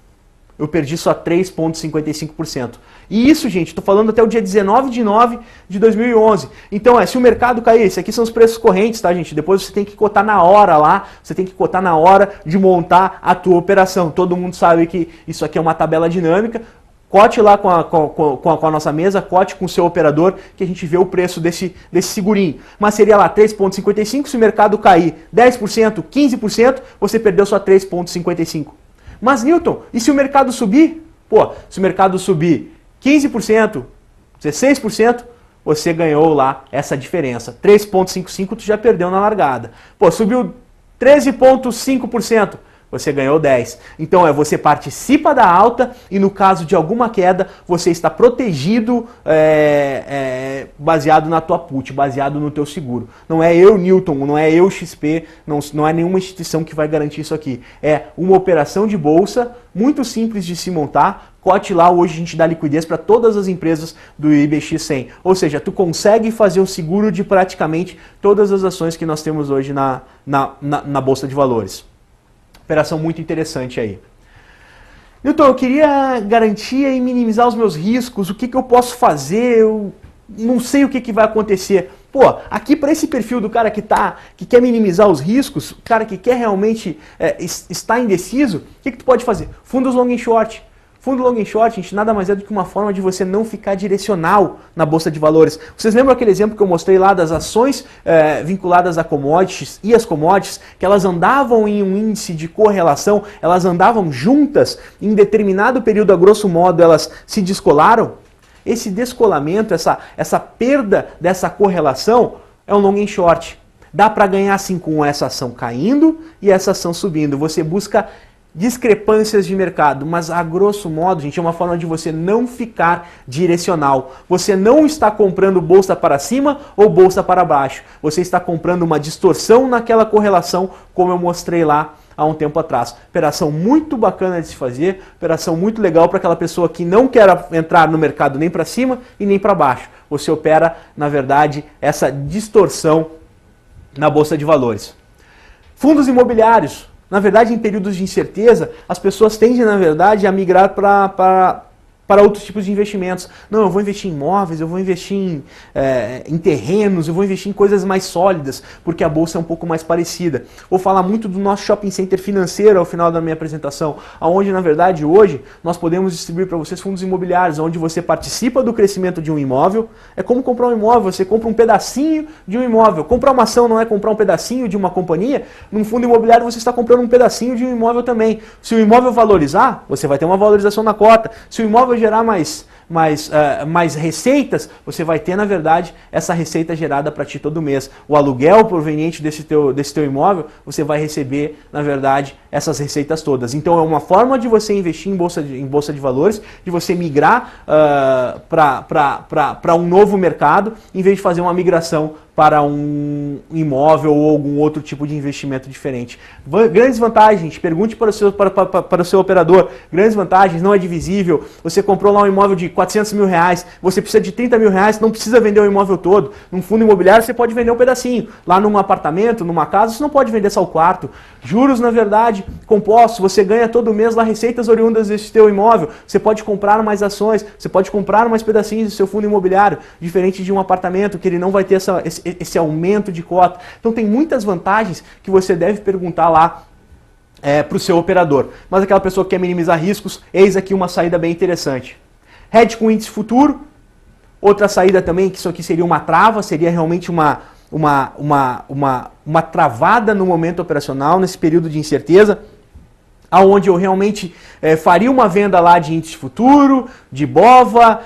eu perdi só 3,55%. E isso, gente, estou falando até o dia 19 de nove de 2011. Então, se o mercado cair, esses aqui são os preços correntes, tá, gente? Depois você tem que cotar na hora lá, você tem que cotar na hora de montar a tua operação. Todo mundo sabe que isso aqui é uma tabela dinâmica. Cote lá com a nossa mesa, cote com o seu operador, que a gente vê o preço desse segurinho. Mas seria lá 3,55, se o mercado cair 10%, 15%, você perdeu só 3,55. Mas, Newton, e se o mercado subir? Pô, se o mercado subir 15%, 16%, você ganhou lá essa diferença. 3,55 tu já perdeu na largada. Pô, subiu 13,5%. Você ganhou 10. Então você participa da alta e no caso de alguma queda, você está protegido baseado na tua put, baseado no teu seguro. Não é eu, Newton, não é eu, XP, não é nenhuma instituição que vai garantir isso aqui. É uma operação de bolsa muito simples de se montar. Cote lá, hoje a gente dá liquidez para todas as empresas do IBX100. Ou seja, tu consegue fazer o seguro de praticamente todas as ações que nós temos hoje na Bolsa de Valores. Operação muito interessante aí. Newton, eu queria garantir e minimizar os meus riscos. O que eu posso fazer? Eu não sei o que vai acontecer. Pô, aqui para esse perfil do cara que quer minimizar os riscos, o cara que quer realmente estar indeciso, o que tu pode fazer? Fundos long and short. Fundo long and short, gente, nada mais é do que uma forma de você não ficar direcional na Bolsa de Valores. Vocês lembram aquele exemplo que eu mostrei lá das ações vinculadas a commodities e as commodities, que elas andavam em um índice de correlação, elas andavam juntas, em determinado período, a grosso modo, elas se descolaram? Esse descolamento, essa perda dessa correlação é um long and short. Dá para ganhar assim com essa ação caindo e essa ação subindo. Você busca discrepâncias de mercado, mas a grosso modo, gente, é uma forma de você não ficar direcional. Você não está comprando bolsa para cima ou bolsa para baixo. Você está comprando uma distorção naquela correlação, como eu mostrei lá há um tempo atrás. Operação muito bacana de se fazer, operação muito legal para aquela pessoa que não quer entrar no mercado nem para cima e nem para baixo. Você opera, na verdade, essa distorção na Bolsa de Valores. Fundos imobiliários. Na verdade, em períodos de incerteza, as pessoas tendem, na verdade, a migrar para outros tipos de investimentos. Não, eu vou investir em imóveis, eu vou investir em terrenos, eu vou investir em coisas mais sólidas, porque a bolsa é um pouco mais parecida. Vou falar muito do nosso shopping center financeiro ao final da minha apresentação, onde, na verdade, hoje, nós podemos distribuir para vocês fundos imobiliários, onde você participa do crescimento de um imóvel. É como comprar um imóvel, você compra um pedacinho de um imóvel. Comprar uma ação não é comprar um pedacinho de uma companhia, num fundo imobiliário você está comprando um pedacinho de um imóvel também. Se o imóvel valorizar, você vai ter uma valorização na cota. Se o imóvel gerar mais receitas, você vai ter, na verdade, essa receita gerada para ti todo mês. O aluguel proveniente desse teu imóvel, você vai receber, na verdade, essas receitas todas. Então é uma forma de você investir em bolsa de valores, de você migrar para um novo mercado, em vez de fazer uma migração para um imóvel ou algum outro tipo de investimento diferente. Grandes vantagens, pergunte para o seu operador, grandes vantagens, não é divisível, você comprou lá um imóvel de 400 mil reais, você precisa de 30 mil reais, não precisa vender o imóvel todo. Num fundo imobiliário você pode vender um pedacinho, lá num apartamento, numa casa, você não pode vender só o quarto. Juros, na verdade, compostos, você ganha todo mês lá receitas oriundas desse teu imóvel, você pode comprar mais ações, você pode comprar mais pedacinhos do seu fundo imobiliário, diferente de um apartamento que ele não vai ter esse aumento de cota. Então tem muitas vantagens que você deve perguntar lá para o seu operador. Mas aquela pessoa que quer minimizar riscos, eis aqui uma saída bem interessante. Hedge com índice futuro, outra saída também, que isso aqui seria uma trava, seria realmente uma travada no momento operacional, nesse período de incerteza, aonde eu realmente faria uma venda lá de índice futuro, de BOVA,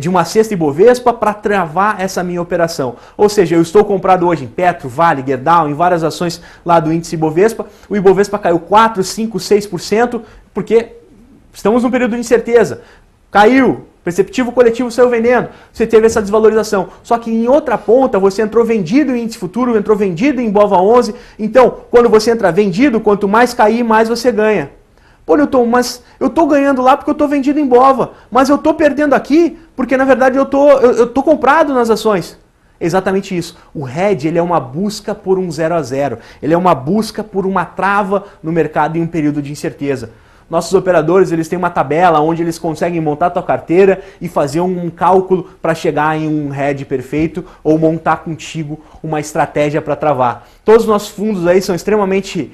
de uma cesta Ibovespa para travar essa minha operação. Ou seja, eu estou comprado hoje em Petro, Vale, Gerdau, em várias ações lá do índice Ibovespa, o Ibovespa caiu 4, 5, 6%, porque estamos num período de incerteza. Caiu, perceptivo coletivo saiu vendendo, você teve essa desvalorização. Só que em outra ponta você entrou vendido em índice futuro, entrou vendido em BOVA 11. Então, quando você entra vendido, quanto mais cair, mais você ganha. Pô, Newton, mas eu estou ganhando lá porque eu estou vendido em BOVA, mas eu estou perdendo aqui porque na verdade eu tô comprado nas ações. Exatamente isso. O hedge, ele é uma busca por um 0 a 0. Ele é uma busca por uma trava no mercado em um período de incerteza. Nossos operadores, eles têm uma tabela onde eles conseguem montar a tua carteira e fazer um cálculo para chegar em um hedge perfeito ou montar contigo uma estratégia para travar. Todos os nossos fundos aí são extremamente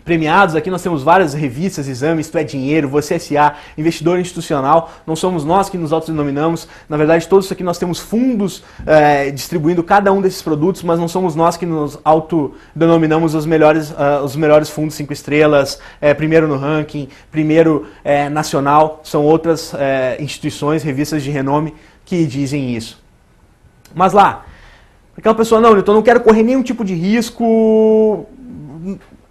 premiados. Aqui nós temos várias revistas, exames, Tu é Dinheiro, Você SA, Investidor Institucional. Não somos nós que nos autodenominamos. Na verdade, todos isso aqui nós temos fundos distribuindo cada um desses produtos, mas não somos nós que nos autodenominamos os melhores fundos 5 estrelas, primeiro no ranking, primeiro nacional. São outras instituições, revistas de renome que dizem isso. Mas lá, aquela pessoa, não, então eu não quero correr nenhum tipo de risco,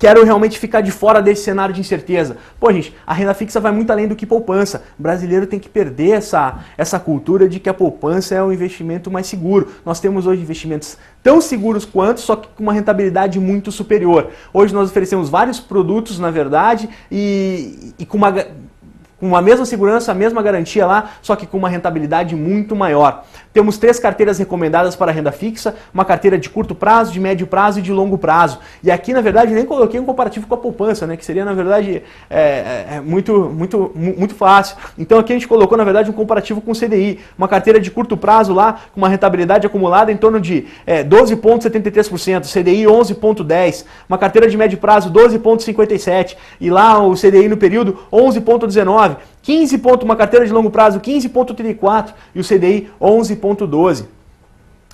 quero realmente ficar de fora desse cenário de incerteza. Pô, gente, a renda fixa vai muito além do que poupança. O brasileiro tem que perder essa cultura de que a poupança é um investimento mais seguro. Nós temos hoje investimentos tão seguros quanto, só que com uma rentabilidade muito superior. Hoje nós oferecemos vários produtos, na verdade, e com a mesma segurança, a mesma garantia lá, só que com uma rentabilidade muito maior. Temos 3 carteiras recomendadas para renda fixa, uma carteira de curto prazo, de médio prazo e de longo prazo. E aqui, na verdade, nem coloquei um comparativo com a poupança, né, que seria, na verdade, muito fácil. Então aqui a gente colocou, na verdade, um comparativo com o CDI. Uma carteira de curto prazo lá, com uma rentabilidade acumulada em torno de 12,73%, CDI 11,10%, uma carteira de médio prazo 12,57%, e lá o CDI no período 11,19%. 15 pontos, uma carteira de longo prazo 15,34 e o CDI 11,12.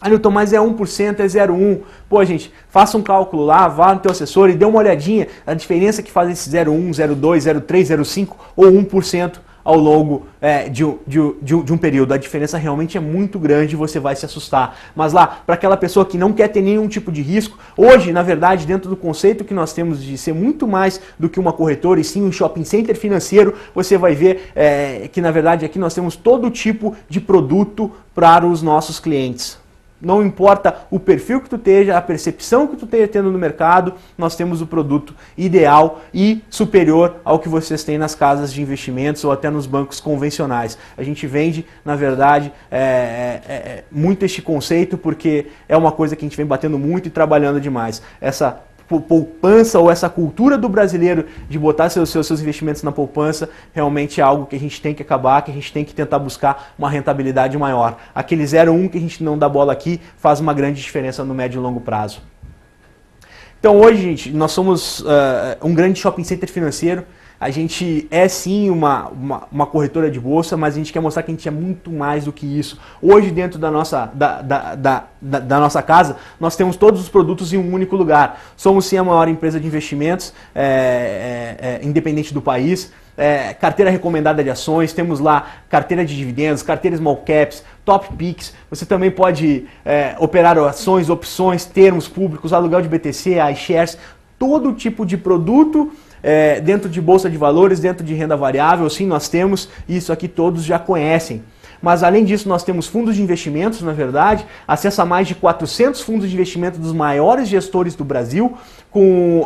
Ah, Newton, mas é 1%, é 0,1. Pô, gente, faça um cálculo lá, vá no teu assessor e dê uma olhadinha a diferença que faz esse 0,1, 0,2, 0,3, 0,5 ou 1% ao longo de um período. A diferença realmente é muito grande e você vai se assustar. Mas lá, para aquela pessoa que não quer ter nenhum tipo de risco, hoje, na verdade, dentro do conceito que nós temos de ser muito mais do que uma corretora e sim um shopping center financeiro, você vai ver que, na verdade, aqui nós temos todo tipo de produto para os nossos clientes. Não importa o perfil que tu esteja, a percepção que tu esteja tendo no mercado, nós temos o produto ideal e superior ao que vocês têm nas casas de investimentos ou até nos bancos convencionais. A gente vende, na verdade, muito este conceito porque é uma coisa que a gente vem batendo muito e trabalhando demais. Essa poupança ou essa cultura do brasileiro de botar seus investimentos na poupança realmente é algo que a gente tem que acabar, que a gente tem que tentar buscar uma rentabilidade maior. Aquele 0,1 que a gente não dá bola aqui faz uma grande diferença no médio e longo prazo. Então hoje, gente, nós somos um grande shopping center financeiro. A gente é sim uma corretora de bolsa, mas a gente quer mostrar que a gente é muito mais do que isso. Hoje, dentro da nossa casa, nós temos todos os produtos em um único lugar. Somos sim a maior empresa de investimentos independente do país. Carteira recomendada de ações, temos lá carteira de dividendos, carteira small caps, top picks. Você também pode operar ações, opções, termos públicos, aluguel de BTC, iShares, todo tipo de produto dentro de bolsa de valores, dentro de renda variável. Sim, nós temos, isso aqui todos já conhecem. Mas além disso, nós temos fundos de investimentos, na verdade, acesso a mais de 400 fundos de investimento dos maiores gestores do Brasil, com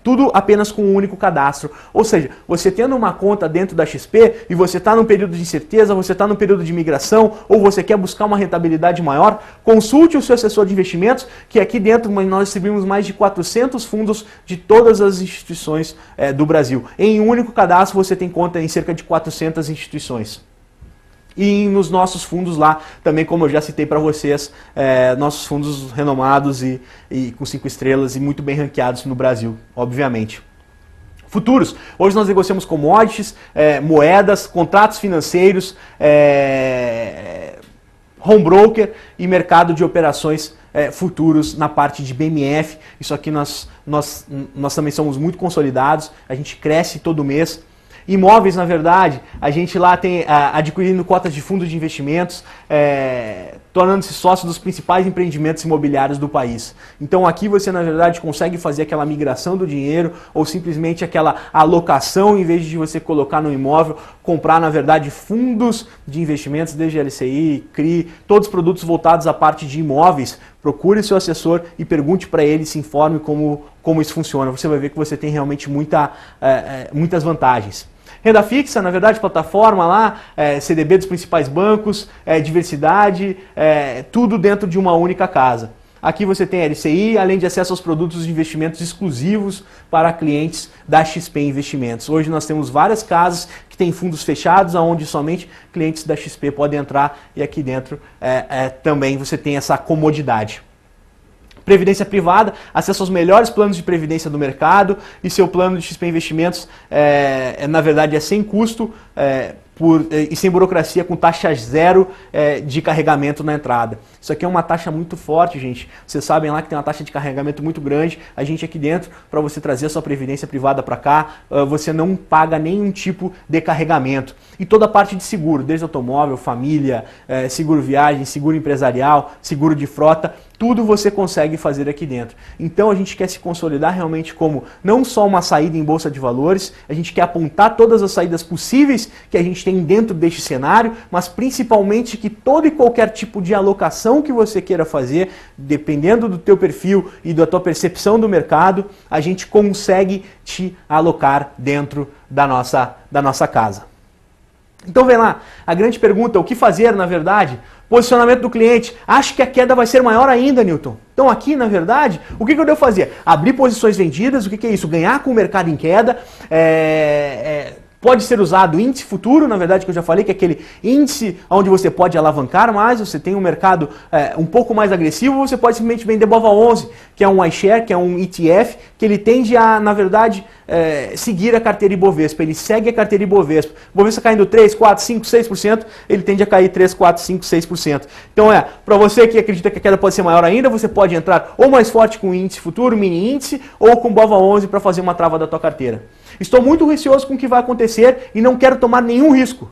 tudo apenas com um único cadastro. Ou seja, você tendo uma conta dentro da XP e você está num período de incerteza, você está num período de migração, ou você quer buscar uma rentabilidade maior, consulte o seu assessor de investimentos, que aqui dentro nós recebemos mais de 400 fundos de todas as instituições do Brasil. Em um único cadastro você tem conta em cerca de 400 instituições. E nos nossos fundos lá, também como eu já citei para vocês, nossos fundos renomados e com 5 estrelas e muito bem ranqueados no Brasil, obviamente. Futuros. Hoje nós negociamos commodities, moedas, contratos financeiros, home broker e mercado de operações futuros na parte de BMF. Isso aqui nós também somos muito consolidados, a gente cresce todo mês. Imóveis, na verdade, a gente lá tem adquirindo cotas de fundos de investimentos, tornando-se sócio dos principais empreendimentos imobiliários do país. Então aqui você, na verdade, consegue fazer aquela migração do dinheiro ou simplesmente aquela alocação, em vez de você colocar no imóvel, comprar, na verdade, fundos de investimentos, desde LCI, CRI, todos os produtos voltados à parte de imóveis. Procure seu assessor e pergunte para ele, se informe como isso funciona. Você vai ver que você tem realmente muitas vantagens. Renda fixa, na verdade, plataforma lá, CDB dos principais bancos, diversidade, tudo dentro de uma única casa. Aqui você tem LCI, além de acesso aos produtos de investimentos exclusivos para clientes da XP Investimentos. Hoje nós temos várias casas que têm fundos fechados, onde somente clientes da XP podem entrar, e aqui dentro também você tem essa comodidade. Previdência privada, acesso aos melhores planos de previdência do mercado, e seu plano de XP Investimentos, na verdade, é sem custo e sem burocracia, com taxa zero de carregamento na entrada. Isso aqui é uma taxa muito forte, gente. Vocês sabem lá que tem uma taxa de carregamento muito grande. A gente aqui dentro, para você trazer a sua previdência privada para cá, você não paga nenhum tipo de carregamento. E toda a parte de seguro, desde automóvel, família, seguro viagem, seguro empresarial, seguro de frota, tudo você consegue fazer aqui dentro. Então a gente quer se consolidar realmente como não só uma saída em bolsa de valores, a gente quer apontar todas as saídas possíveis que a gente tem dentro deste cenário, mas principalmente que todo e qualquer tipo de alocação que você queira fazer, dependendo do teu perfil e da tua percepção do mercado, a gente consegue te alocar dentro da nossa casa. Então vem lá, a grande pergunta, o que fazer na verdade? Posicionamento do cliente. Acho que a queda vai ser maior ainda, Newton. Então aqui, na verdade, o que eu devo fazer? Abrir posições vendidas, o que é isso? Ganhar com o mercado em queda, pode ser usado índice futuro, na verdade, que eu já falei, que é aquele índice onde você pode alavancar mais, você tem um mercado um pouco mais agressivo, você pode simplesmente vender BOVA11, que é um iShare, que é um ETF, que ele tende a, na verdade, seguir a carteira Ibovespa. Ele segue a carteira Ibovespa. O Ibovespa caindo 3, 4, 5, 6%, ele tende a cair 3, 4, 5, 6%. Então para você que acredita que a queda pode ser maior ainda, você pode entrar ou mais forte com o índice futuro, mini índice, ou com BOVA11 para fazer uma trava da tua carteira. Estou muito receoso com o que vai acontecer e não quero tomar nenhum risco.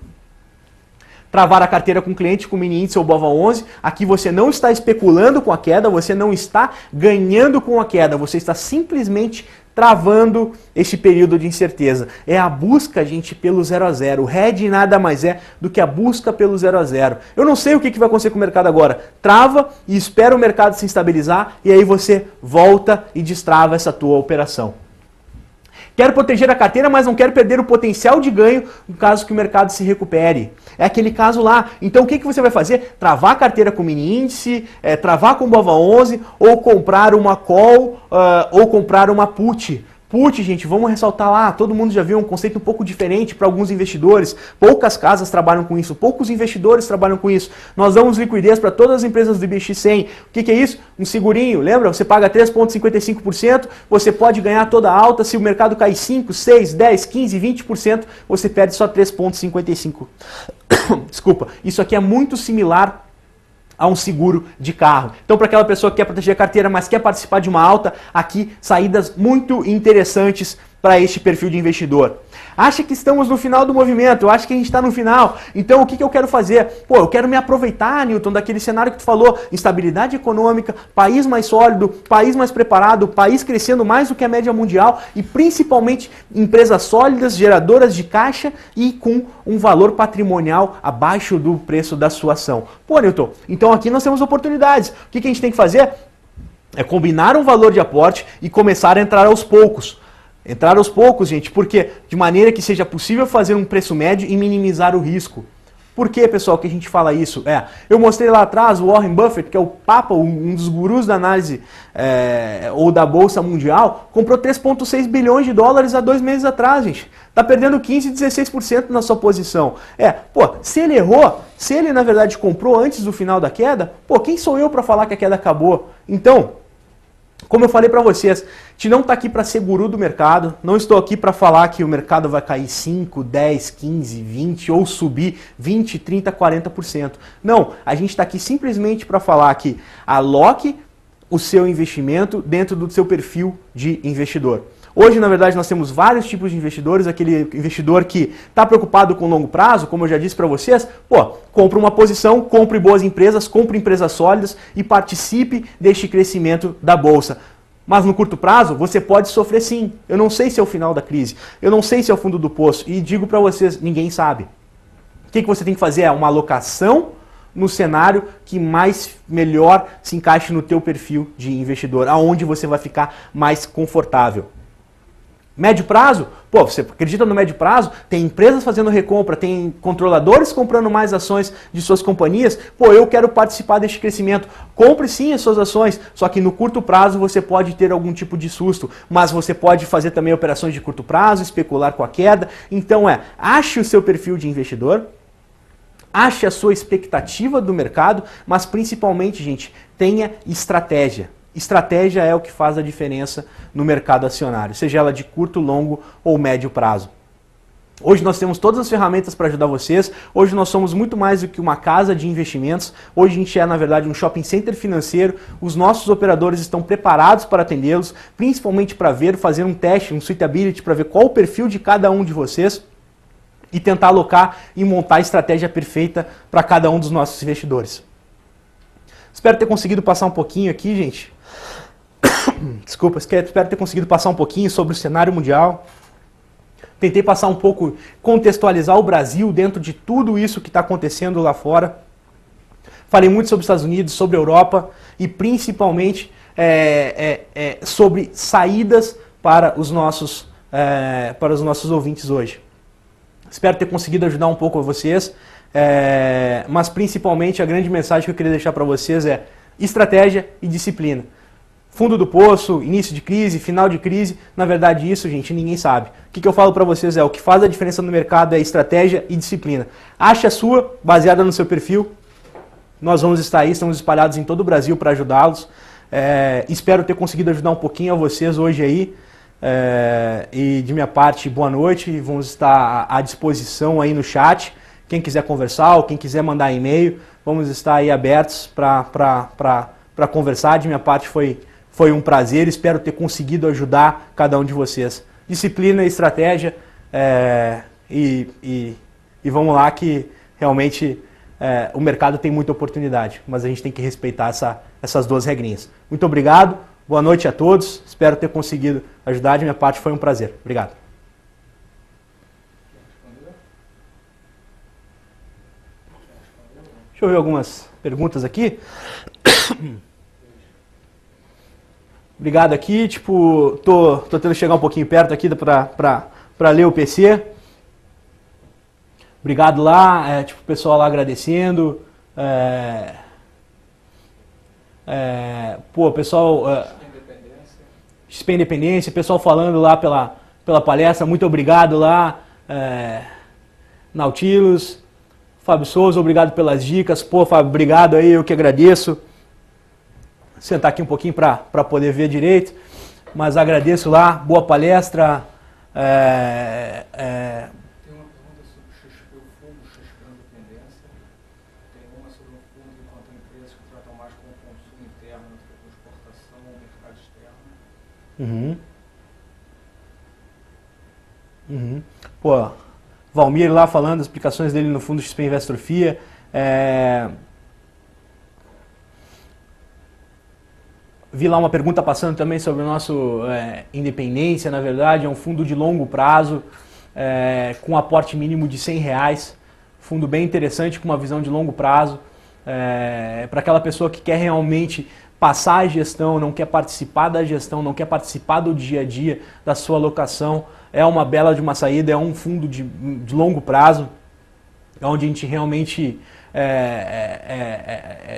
Travar a carteira com cliente, com mini índice ou BOVA11, aqui você não está especulando com a queda, você não está ganhando com a queda, você está simplesmente travando esse período de incerteza. É a busca, gente, pelo 0 a 0. O hedge nada mais é do que a busca pelo 0 a 0. Eu não sei o que vai acontecer com o mercado agora. Trava e espera o mercado se estabilizar e aí você volta e destrava essa tua operação. Quero proteger a carteira, mas não quero perder o potencial de ganho no caso que o mercado se recupere. É aquele caso lá. Então o que você vai fazer? Travar a carteira com mini índice, travar com BOVA11 ou comprar uma call ou comprar uma put. Put, gente, vamos ressaltar lá, todo mundo já viu um conceito um pouco diferente para alguns investidores. Poucas casas trabalham com isso, poucos investidores trabalham com isso. Nós damos liquidez para todas as empresas do IBX100. O que é isso? Um segurinho, lembra? Você paga 3,55%, você pode ganhar toda a alta. Se o mercado cair 5, 6, 10, 15, 20%, você perde só 3,55%. Desculpa, isso aqui é muito similar a um seguro de carro. Então, para aquela pessoa que quer proteger a carteira, mas quer participar de uma alta, aqui saídas muito interessantes para este perfil de investidor. Acha que estamos no final do movimento, eu acho que a gente está no final. Então, o que eu quero fazer? Pô, eu quero me aproveitar, Newton, daquele cenário que tu falou, instabilidade econômica, país mais sólido, país mais preparado, país crescendo mais do que a média mundial e principalmente empresas sólidas, geradoras de caixa e com um valor patrimonial abaixo do preço da sua ação. Pô, Newton, então aqui nós temos oportunidades. O que a gente tem que fazer? É combinar um valor de aporte e começar a entrar aos poucos. Entrar aos poucos, gente, porque de maneira que seja possível fazer um preço médio e minimizar o risco. Por que, pessoal, que a gente fala isso? Eu mostrei lá atrás o Warren Buffett, que é o papa, um dos gurus da análise ou da Bolsa Mundial, comprou 3,6 bilhões de dólares há 2 meses atrás, gente. Tá perdendo 15, 16% na sua posição. Se ele errou, se ele na verdade comprou antes do final da queda, quem sou eu para falar que a queda acabou? Então, como eu falei para vocês, a gente não está aqui para ser guru do mercado, não estou aqui para falar que o mercado vai cair 5, 10, 15, 20 ou subir 20, 30, 40%. Não, a gente está aqui simplesmente para falar que aloque o seu investimento dentro do seu perfil de investidor. Hoje, na verdade, nós temos vários tipos de investidores, aquele investidor que está preocupado com longo prazo, como eu já disse para vocês, compre uma posição, compre boas empresas, compre empresas sólidas e participe deste crescimento da Bolsa. Mas no curto prazo, você pode sofrer sim. Eu não sei se é o final da crise, eu não sei se é o fundo do poço e digo para vocês, ninguém sabe. O que você tem que fazer é uma alocação no cenário que melhor se encaixe no teu perfil de investidor, aonde você vai ficar mais confortável. Médio prazo? Você acredita no médio prazo? Tem empresas fazendo recompra, tem controladores comprando mais ações de suas companhias. Eu quero participar deste crescimento. Compre sim as suas ações, só que no curto prazo você pode ter algum tipo de susto, mas você pode fazer também operações de curto prazo, especular com a queda. Então ache o seu perfil de investidor, ache a sua expectativa do mercado, mas principalmente, gente, tenha estratégia. Estratégia é o que faz a diferença no mercado acionário, seja ela de curto, longo ou médio prazo. Hoje nós temos todas as ferramentas para ajudar vocês, hoje nós somos muito mais do que uma casa de investimentos, hoje a gente é na verdade um shopping center financeiro, os nossos operadores estão preparados para atendê-los, principalmente para fazer um teste, um suitability, para ver qual o perfil de cada um de vocês e tentar alocar e montar a estratégia perfeita para cada um dos nossos investidores. Espero ter conseguido passar um pouquinho aqui, gente. Desculpa, espero ter conseguido passar um pouquinho sobre o cenário mundial. Tentei passar um pouco, contextualizar o Brasil dentro de tudo isso que está acontecendo lá fora. Falei muito sobre os Estados Unidos, sobre a Europa e principalmente sobre saídas para os nossos ouvintes hoje. Espero ter conseguido ajudar um pouco a vocês, mas principalmente a grande mensagem que eu queria deixar para vocês é estratégia e disciplina. Fundo do poço, início de crise, final de crise, na verdade isso, gente, ninguém sabe. O que eu falo para vocês o que faz a diferença no mercado é estratégia e disciplina. Ache a sua, baseada no seu perfil. Nós vamos estar aí, estamos espalhados em todo o Brasil para ajudá-los. Espero ter conseguido ajudar um pouquinho a vocês hoje aí. E de minha parte, boa noite. Vamos estar à disposição aí no chat. Quem quiser conversar ou quem quiser mandar e-mail, vamos estar aí abertos para conversar. De minha parte foi um prazer, espero ter conseguido ajudar cada um de vocês. Disciplina e estratégia e vamos lá que realmente o mercado tem muita oportunidade, mas a gente tem que respeitar essas duas regrinhas. Muito obrigado, boa noite a todos, espero ter conseguido ajudar, de minha parte foi um prazer. Obrigado. Deixa eu ver algumas perguntas aqui. Obrigado aqui, tipo, tô tentando chegar um pouquinho perto aqui para ler o PC. Obrigado lá, tipo, o pessoal lá agradecendo. Pô, pessoal... XP Independência, pessoal falando lá pela palestra, muito obrigado lá. Nautilus, Fábio Souza, obrigado pelas dicas. Pô, Fábio, obrigado aí, eu que agradeço. Sentar aqui um pouquinho para poder ver direito, mas agradeço lá, boa palestra. Tem uma pergunta sobre o XP, o fundo XP Independência. Tem uma sobre um fundo que contém empresas que tratam mais com o consumo interno do que com exportação ou mercado externo. Pô, Valmir lá falando, as explicações dele no fundo XP Investorfia. Vi lá uma pergunta passando também sobre o nosso Independência, na verdade, é um fundo de longo prazo, com aporte mínimo de R$100, fundo bem interessante, com uma visão de longo prazo, para aquela pessoa que quer realmente passar a gestão, não quer participar da gestão, não quer participar do dia a dia da sua alocação, é uma bela de uma saída, é um fundo de longo prazo, onde a gente realmente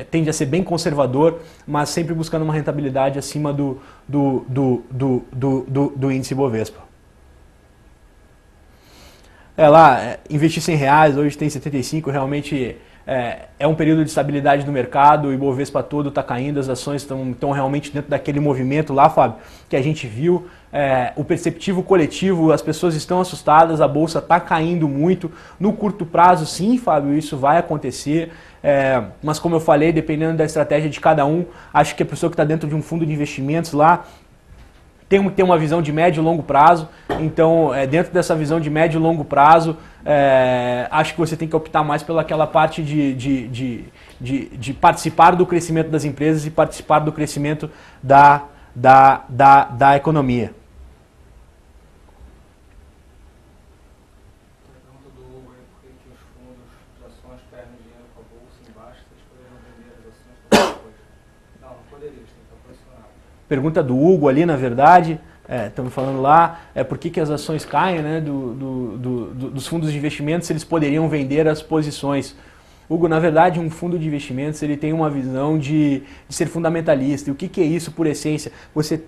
tende a ser bem conservador, mas sempre buscando uma rentabilidade acima do índice Bovespa. Investir R$100, hoje tem 75, realmente é um período de estabilidade no mercado, o Ibovespa todo está caindo, as ações estão realmente dentro daquele movimento lá, Fábio, que a gente viu. O perceptivo coletivo, as pessoas estão assustadas, a bolsa está caindo muito. No curto prazo, sim, Fábio, isso vai acontecer, mas como eu falei, dependendo da estratégia de cada um, acho que a pessoa que está dentro de um fundo de investimentos lá tem que ter uma visão de médio e longo prazo. Então, dentro dessa visão de médio e longo prazo, acho que você tem que optar mais pelaquela parte de participar do crescimento das empresas e participar do crescimento da economia. A pergunta do Hugo é por que os fundos de ações perdem dinheiro com a bolsa em baixa, se eles poderiam vender as ações depois. Não poderiam, eles têm que estar posicionados. Pergunta do Hugo ali, na verdade, estamos falando lá, por que as ações caem, né, dos fundos de investimentos, se eles poderiam vender as posições. Hugo, na verdade, um fundo de investimentos ele tem uma visão de ser fundamentalista. E o que é isso por essência?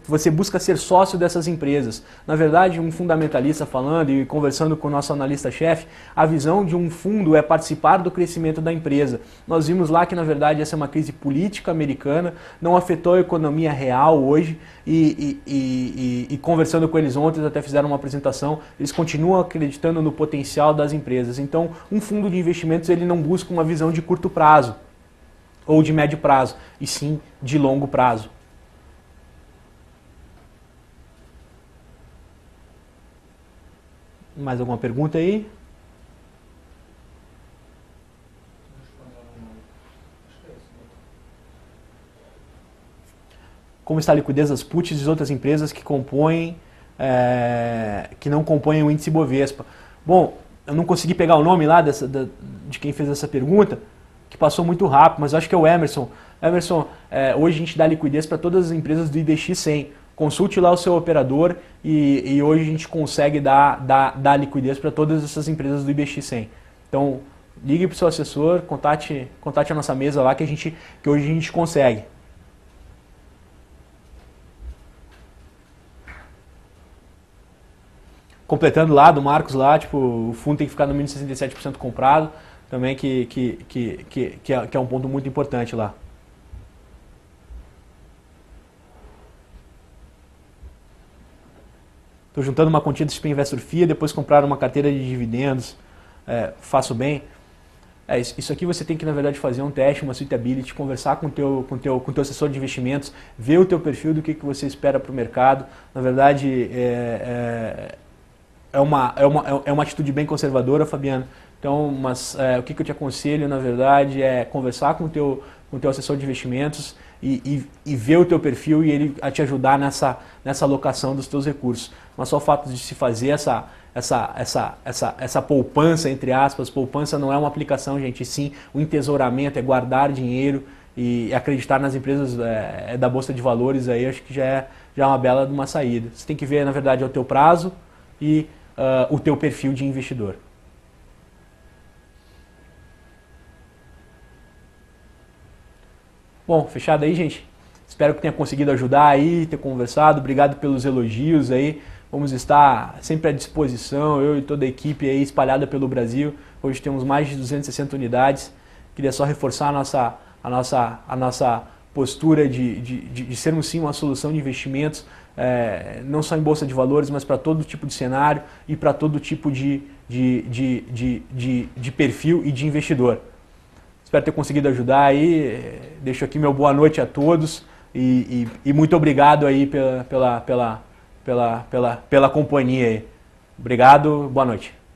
Você busca ser sócio dessas empresas. Na verdade, um fundamentalista falando e conversando com o nosso analista-chefe, a visão de um fundo é participar do crescimento da empresa. Nós vimos lá que, na verdade, essa é uma crise política americana, não afetou a economia real hoje e conversando com eles ontem, eles até fizeram uma apresentação, eles continuam acreditando no potencial das empresas. Então, um fundo de investimentos ele não busca uma visão de curto prazo ou de médio prazo, e sim de longo prazo. Mais alguma pergunta aí? Como está a liquidez das puts de outras empresas que não compõem o índice Bovespa? Bom, eu não consegui pegar o nome lá de quem fez essa pergunta, que passou muito rápido, mas eu acho que é o Emerson. Emerson, hoje a gente dá liquidez para todas as empresas do IBX 100. Consulte lá o seu operador e hoje a gente consegue dar liquidez para todas essas empresas do IBX 100. Então, ligue para o seu assessor, contate a nossa mesa lá que hoje a gente consegue. Completando lá do Marcos lá, tipo, o fundo tem que ficar no mínimo 67% comprado, também que é um ponto muito importante lá. Estou juntando uma quantia de XP Investorfia, depois comprar uma carteira de dividendos, faço bem. Isso aqui você tem que, na verdade, fazer um teste, uma suitability, conversar com teu assessor de investimentos, ver o teu perfil do que você espera para o mercado. Na verdade, é uma atitude bem conservadora, Fabiano. Então, mas o que eu te aconselho, na verdade, é conversar com o teu assessor de investimentos e ver o teu perfil e ele a te ajudar nessa alocação dos teus recursos. Mas só o fato de se fazer essa poupança, entre aspas, poupança não é uma aplicação, gente, sim, o entesouramento é guardar dinheiro, e acreditar nas empresas da Bolsa de Valores, aí acho que já é uma bela de uma saída. Você tem que ver, na verdade, o teu prazo e o teu perfil de investidor. Bom, fechado aí, gente? Espero que tenha conseguido ajudar aí, ter conversado. Obrigado pelos elogios aí. Vamos estar sempre à disposição, eu e toda a equipe aí espalhada pelo Brasil. Hoje temos mais de 260 unidades. Queria só reforçar a nossa postura de sermos sim uma solução de investimentos, não só em bolsa de valores, mas para todo tipo de cenário e para todo tipo de perfil e de investidor. Espero ter conseguido ajudar aí. Deixo aqui meu boa noite a todos e muito obrigado aí pela companhia aí. Obrigado, boa noite.